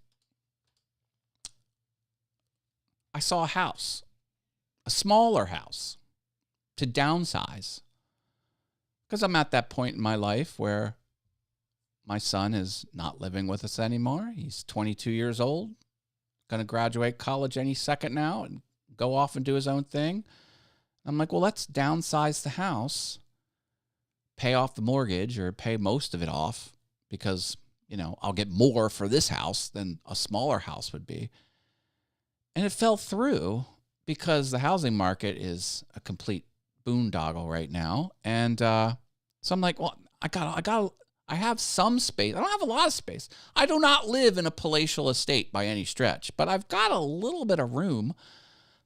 I saw a house, a smaller house, to downsize. Because I'm at that point in my life where my son is not living with us anymore. He's 22 years old, going to graduate college any second now and go off and do his own thing. I'm like, well, let's downsize the house, pay off the mortgage or pay most of it off because, I'll get more for this house than a smaller house would be. And it fell through because the housing market is a complete boondoggle right now. And so I'm like, well, I have some space. I don't have a lot of space. I do not live in a palatial estate by any stretch, but I've got a little bit of room.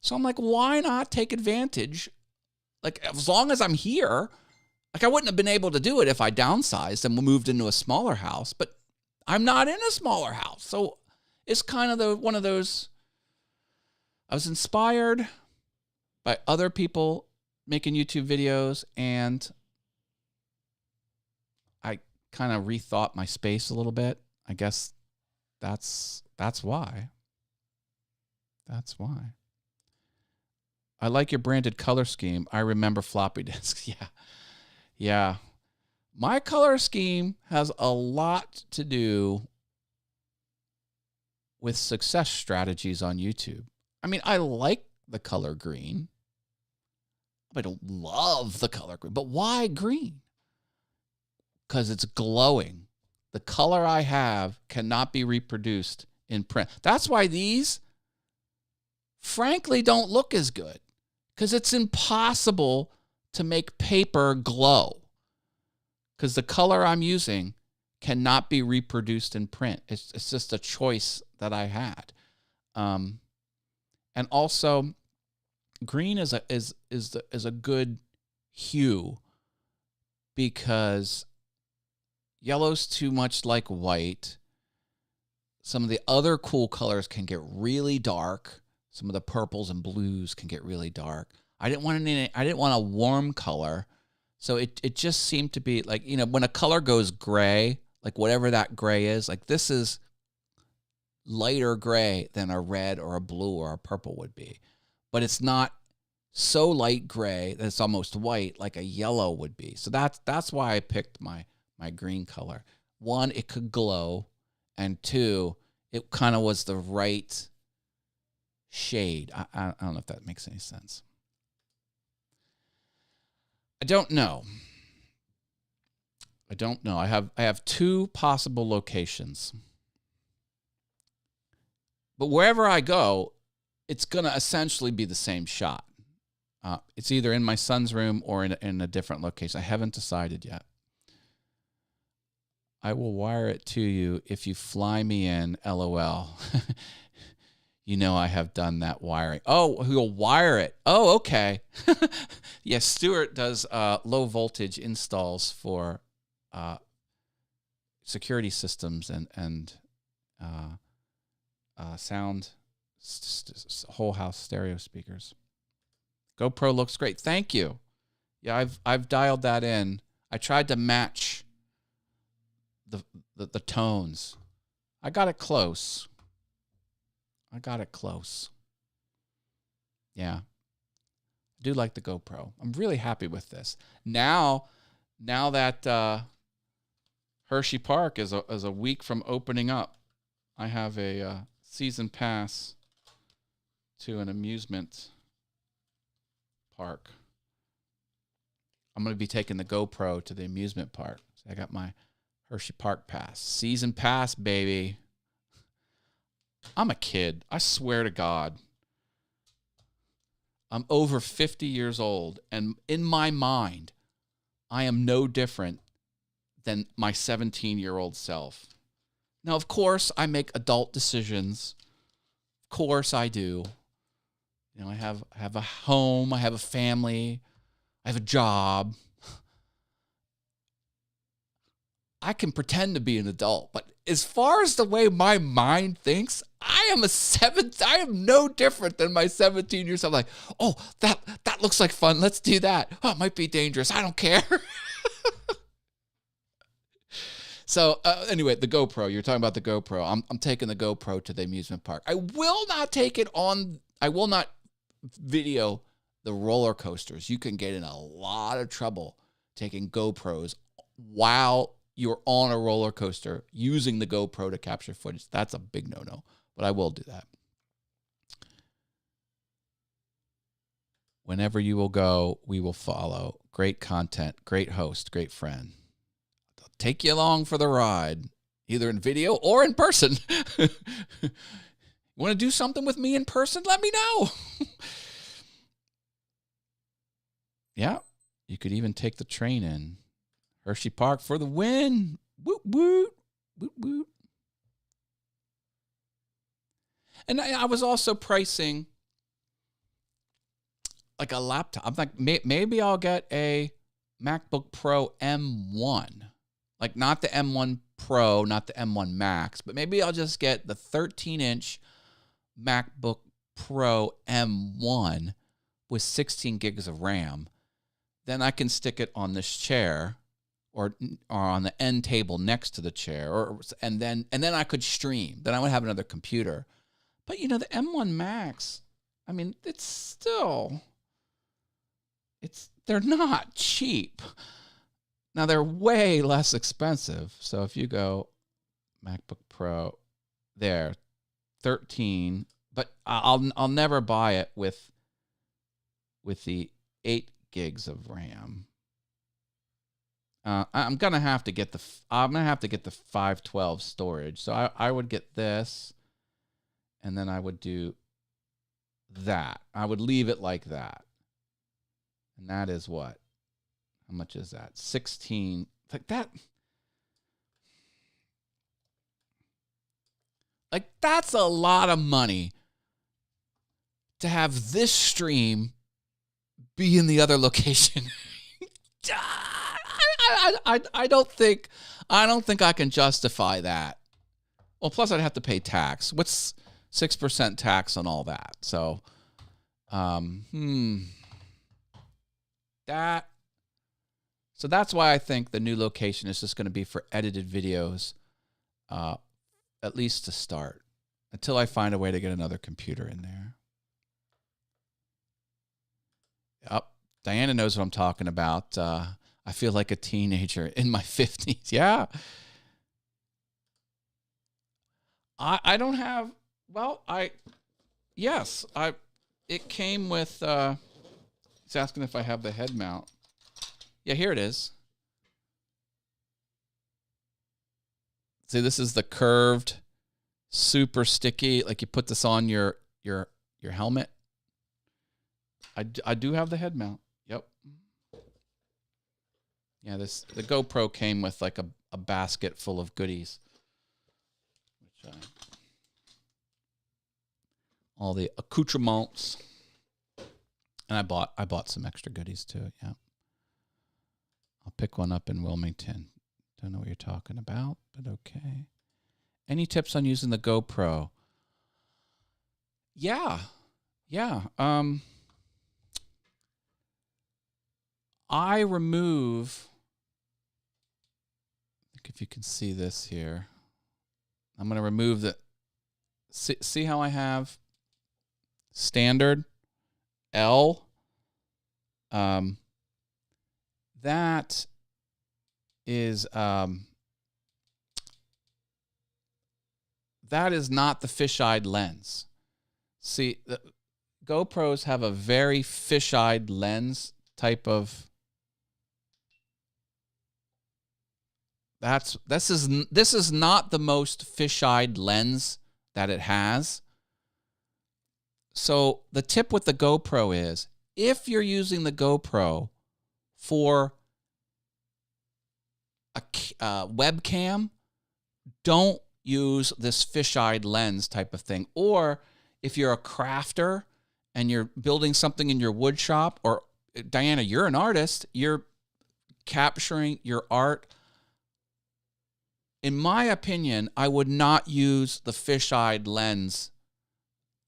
So I'm like, why not take advantage? Like, as long as I'm here, Like, I wouldn't have been able to do it if I downsized and moved into a smaller house, but I'm not in a smaller house. So it's kind of one of those, I was inspired by other people making YouTube videos, and I kind of rethought my space a little bit. I guess that's why. That's why. I like your branded color scheme. I remember floppy disks. Yeah. Yeah. My color scheme has a lot to do with success strategies on YouTube. I mean, I like the color green. I don't love the color green, but why green? Because it's glowing. The color I have cannot be reproduced in print. That's why these, frankly, don't look as good, because it's impossible to make paper glow, because the color I'm using cannot be reproduced in print. It's just a choice that I had. And also, green is a good hue, because yellow's too much like white. Some of the other cool colors can get really dark. Some of the purples and blues can get really dark. I didn't want a warm color. So it just seemed to be like, when a color goes gray, like whatever that gray is, like this is lighter gray than a red or a blue or a purple would be. But it's not so light gray that it's almost white like a yellow would be. So that's why I picked my green color. One, it could glow, and two, it kind of was the right shade. I don't know if that makes any sense. I don't know. I have two possible locations. But wherever I go, it's going to essentially be the same shot. It's either in my son's room or in a different location. I haven't decided yet. I will wire it to you if you fly me in, LOL. I have done that wiring. Oh, he'll wire it. Oh, okay. Yes, Stuart does low voltage installs for security systems and sound, whole house stereo speakers. GoPro looks great. Thank you. Yeah, I've dialed that in. I tried to match the tones. I got it close. Yeah. I do like the GoPro. I'm really happy with this. Now that Hershey Park is a week from opening up, I have a season pass to an amusement park. I'm going to be taking the GoPro to the amusement park. So I got my Hershey Park pass. Season pass, baby. I'm a kid. I swear to God. I'm over 50 years old, and in my mind, I am no different than my 17-year-old self. Now, of course, I make adult decisions. Of course I do. I have a home, I have a family, I have a job. I can pretend to be an adult, but as far as the way my mind thinks, I am no different than my 17 years old. I'm like, oh, that looks like fun. Let's do that. Oh, it might be dangerous. I don't care. So anyway, the GoPro. You're talking about the GoPro. I'm taking the GoPro to the amusement park. I will not video the roller coasters. You can get in a lot of trouble taking GoPros while you're on a roller coaster using the GoPro to capture footage. That's a big no-no, but I will do that. Whenever you will go, we will follow. Great content, great host, great friend. I'll take you along for the ride, either in video or in person. You want to do something with me in person? Let me know. Yeah, you could even take the train in. Hershey Park for the win. Woot, woot, woot, woot. And I was also pricing like a laptop. I'm like, maybe I'll get a MacBook Pro M1. Like not the M1 Pro, not the M1 Max, but maybe I'll just get the 13-inch MacBook Pro M1 with 16 gigs of RAM. Then I can stick it on this chair or on the end table next to the chair, and then I could stream. Then I would have another computer. But you know, the M1 Max, I mean, they're not cheap. Now they're way less expensive. So if you go MacBook Pro, there, 13, but I'll never buy it with the 8 gigs of RAM. I'm gonna have to get the 512 storage. So I would get this, and then I would do that. I would leave it like that, and that is what? How much is that? 16. Like that. Like that's a lot of money to have this stream be in the other location. I don't think I can justify that. Well, plus I'd have to pay tax. What's 6% tax on all that? So, So that's why I think the new location is just going to be for edited videos, at least to start, until I find a way to get another computer in there. Yep, Diana knows what I'm talking about. I feel like a teenager in my 50s. Yeah. I don't have, well, it came with, he's asking if I have the head mount. Yeah, here it is. See, this is the curved, super sticky, like you put this on your helmet. I do have the head mount. Yep. Yeah, the GoPro came with like a basket full of goodies. Which, all the accoutrements. And I bought some extra goodies too, yeah. I'll pick one up in Wilmington. Don't know what you're talking about, but okay. Any tips on using the GoPro? Yeah. I remove, I think if you can see this here, I'm going to remove the, see how I have standard L? That is not the fisheye lens. See, the GoPros have a very fisheye lens type of. This is not the most fisheye lens that it has. So the tip with the GoPro is, if you're using the GoPro for a webcam, don't use this fisheye lens type of thing. Or if you're a crafter and you're building something in your wood shop, or Diana, you're an artist, you're capturing your art. In my opinion, I would not use the fisheye lens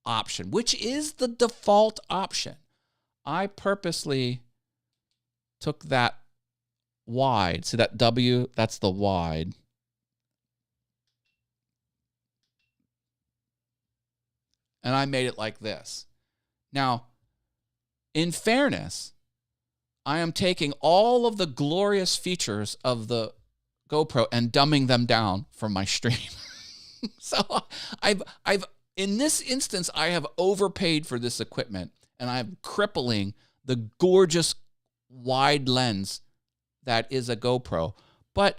option, which is the default option. I purposely took that wide. See that W? That's the wide. And I made it like this. Now, in fairness, I am taking all of the glorious features of the GoPro and dumbing them down for my stream. So I've in this instance, I have overpaid for this equipment, and I'm crippling the gorgeous wide lens that is a GoPro. But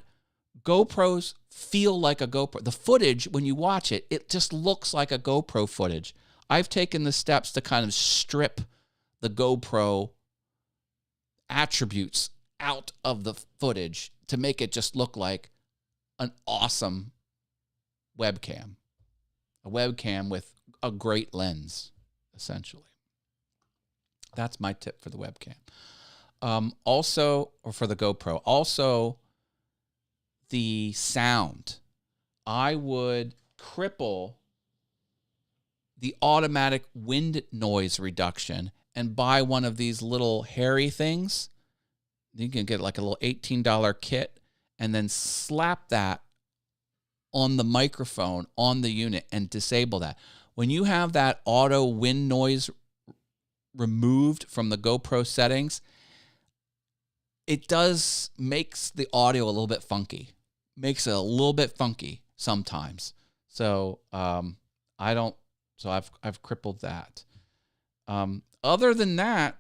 GoPros feel like a GoPro. The footage, when you watch it, it just looks like a GoPro footage. I've taken the steps to kind of strip the GoPro attributes out of the footage to make it just look like an awesome webcam. A webcam with a great lens, essentially. That's my tip for the webcam. Also, or for the GoPro, also the sound. I would cripple the automatic wind noise reduction and buy one of these little hairy things. You can get like a little $18 kit and then slap that on the microphone on the unit and disable that. When you have that auto wind noise removed from the GoPro settings, it makes the audio a little bit funky. Makes it a little bit funky sometimes. So I've crippled that. Other than that,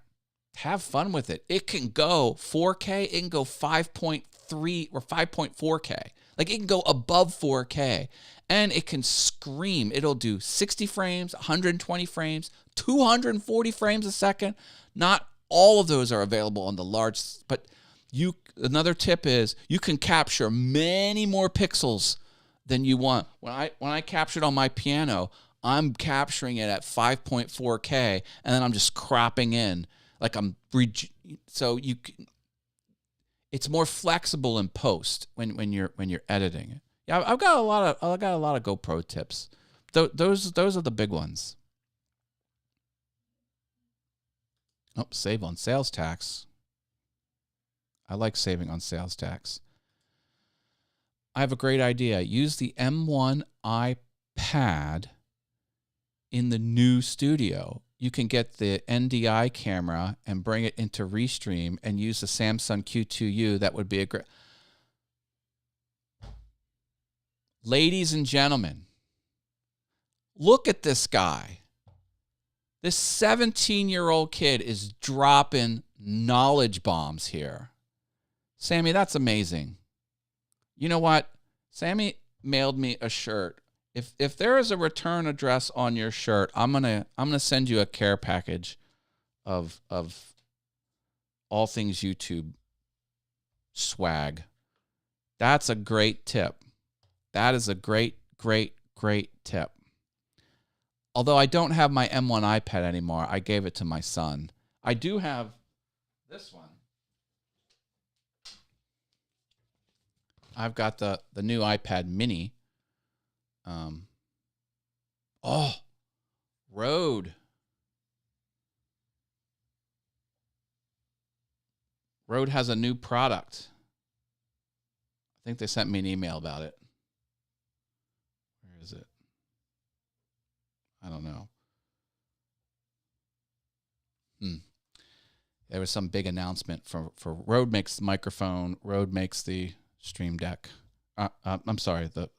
have fun with it. It can go 4K, it can go 5.3 or 5.4K. Like it can go above 4K and it can scream. It'll do 60 frames, 120 frames, 240 frames a second. Not all of those are available on the large, but another tip is you can capture many more pixels than you want. When I captured on my piano, I'm capturing it at 5.4K and then I'm just cropping in like it's more flexible in post when you're editing it. Yeah, I've got a lot of GoPro tips. Those are the big ones. Oh, save on sales tax. I like saving on sales tax. I have a great idea. Use the M1 iPad in the new studio. You can get the NDI camera and bring it into Restream and use the Samsung Q2U. That would be a great... Ladies and gentlemen, look at this guy. This 17-year-old kid is dropping knowledge bombs here. Sammy, that's amazing. You know what? Sammy mailed me a shirt. If there is a return address on your shirt, I'm gonna send you a care package of all things YouTube swag. That's a great tip. That is a great tip. Although I don't have my M1 iPad anymore, I gave it to my son. I do have this one. I've got the new iPad mini. Rode. Rode has a new product. I think they sent me an email about it. Where is it? I don't know. There was some big announcement for Rode makes the microphone. Rode makes the Stream Deck. I'm sorry, the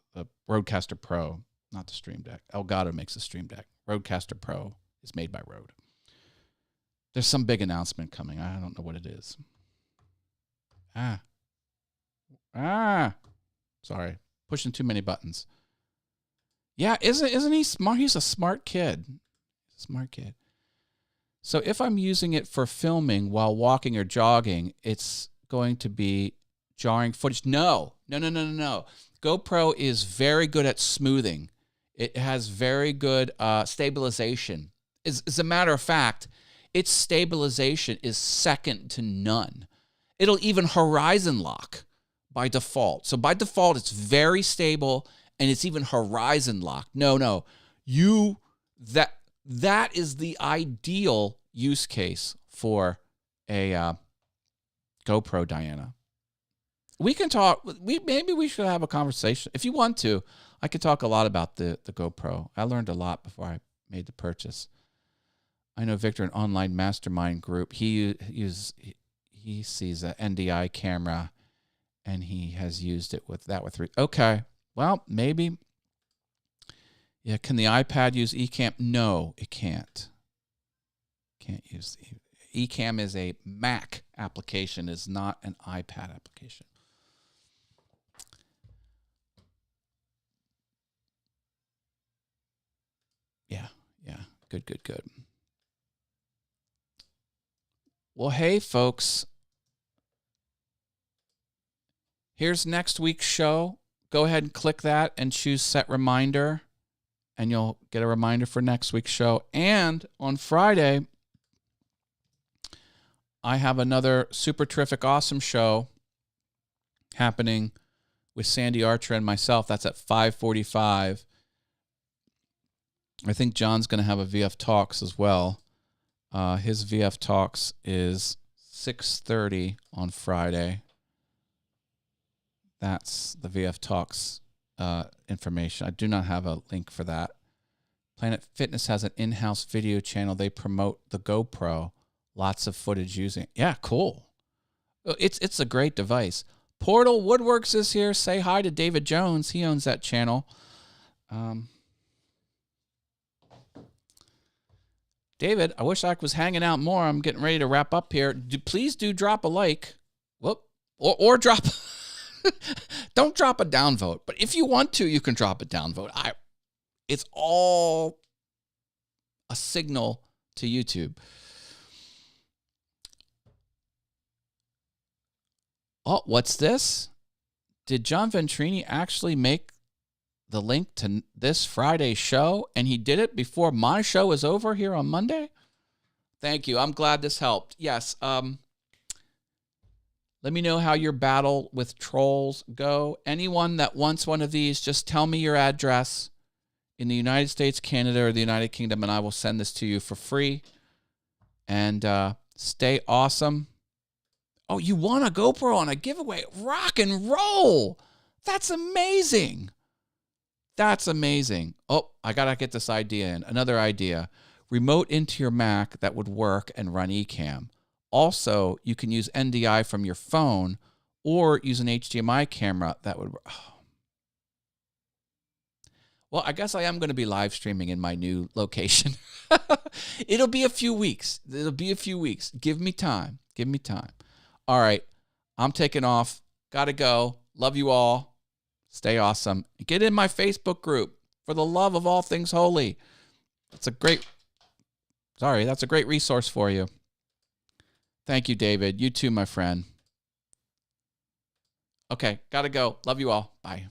Rodecaster Pro, not the Stream Deck. Elgato makes the Stream Deck. Rodecaster Pro is made by Rode. There's some big announcement coming. I don't know what it is. Sorry, pushing too many buttons. Yeah, isn't he smart? He's a smart kid. Smart kid. So if I'm using it for filming while walking or jogging, it's going to be jarring footage. No. GoPro is very good at smoothing. It has very good stabilization. As a matter of fact, its stabilization is second to none. It'll even horizon lock by default. So by default, it's very stable and it's even horizon lock. No. That is the ideal use case for a GoPro, Diana. We can talk. Maybe we should have a conversation. If you want to, I could talk a lot about the GoPro. I learned a lot before I made the purchase. I know Victor, an online mastermind group, he sees an NDI camera, and he has used it with that. Okay, well, maybe. Yeah, can the iPad use Ecamm? No, it can't. Can't use the Ecamm is a Mac application, is not an iPad application. Yeah. Good. Well, hey, folks. Here's next week's show. Go ahead and click that and choose Set Reminder, and you'll get a reminder for next week's show. And on Friday, I have another super terrific, awesome show happening with Sandy Archer and myself. That's at 5:45. I think John's going to have a VF Talks as well. His VF Talks is 6:30 on Friday. That's the VF Talks information. I do not have a link for that. Planet Fitness has an in-house video channel. They promote the Gopro. Lots of footage using it. Yeah, cool. It's a great device. Portal Woodworks is here. Say hi to David Jones. He owns that channel. David, I wish I was hanging out more. I'm getting ready to wrap up here. Please do drop a like. Whoop. Or drop... Don't drop a downvote. But if you want to, you can drop a downvote. It's all a signal to YouTube. Oh, what's this? Did John Ventrini actually make the link to this Friday show? And he did it before my show is over here on Monday? Thank you. I'm glad this helped. Yes. Let me know how your battle with trolls go. Anyone that wants one of these, just tell me your address in the United States, Canada, or the United Kingdom, and I will send this to you for free. And stay awesome. Oh, you won a GoPro on a giveaway. Rock and roll. That's amazing. That's amazing. Oh, I got to get this idea in. Another idea. Remote into your Mac that would work and run eCam. Also, you can use NDI from your phone or use an HDMI camera that would... Oh. Well, I guess I am going to be live streaming in my new location. It'll be a few weeks. Give me time. All right. I'm taking off. Got to go. Love you all. Stay awesome. Get in my Facebook group for the love of all things holy. That's a great resource for you. Thank you, David. You too, my friend. Okay, gotta go. Love you all. Bye.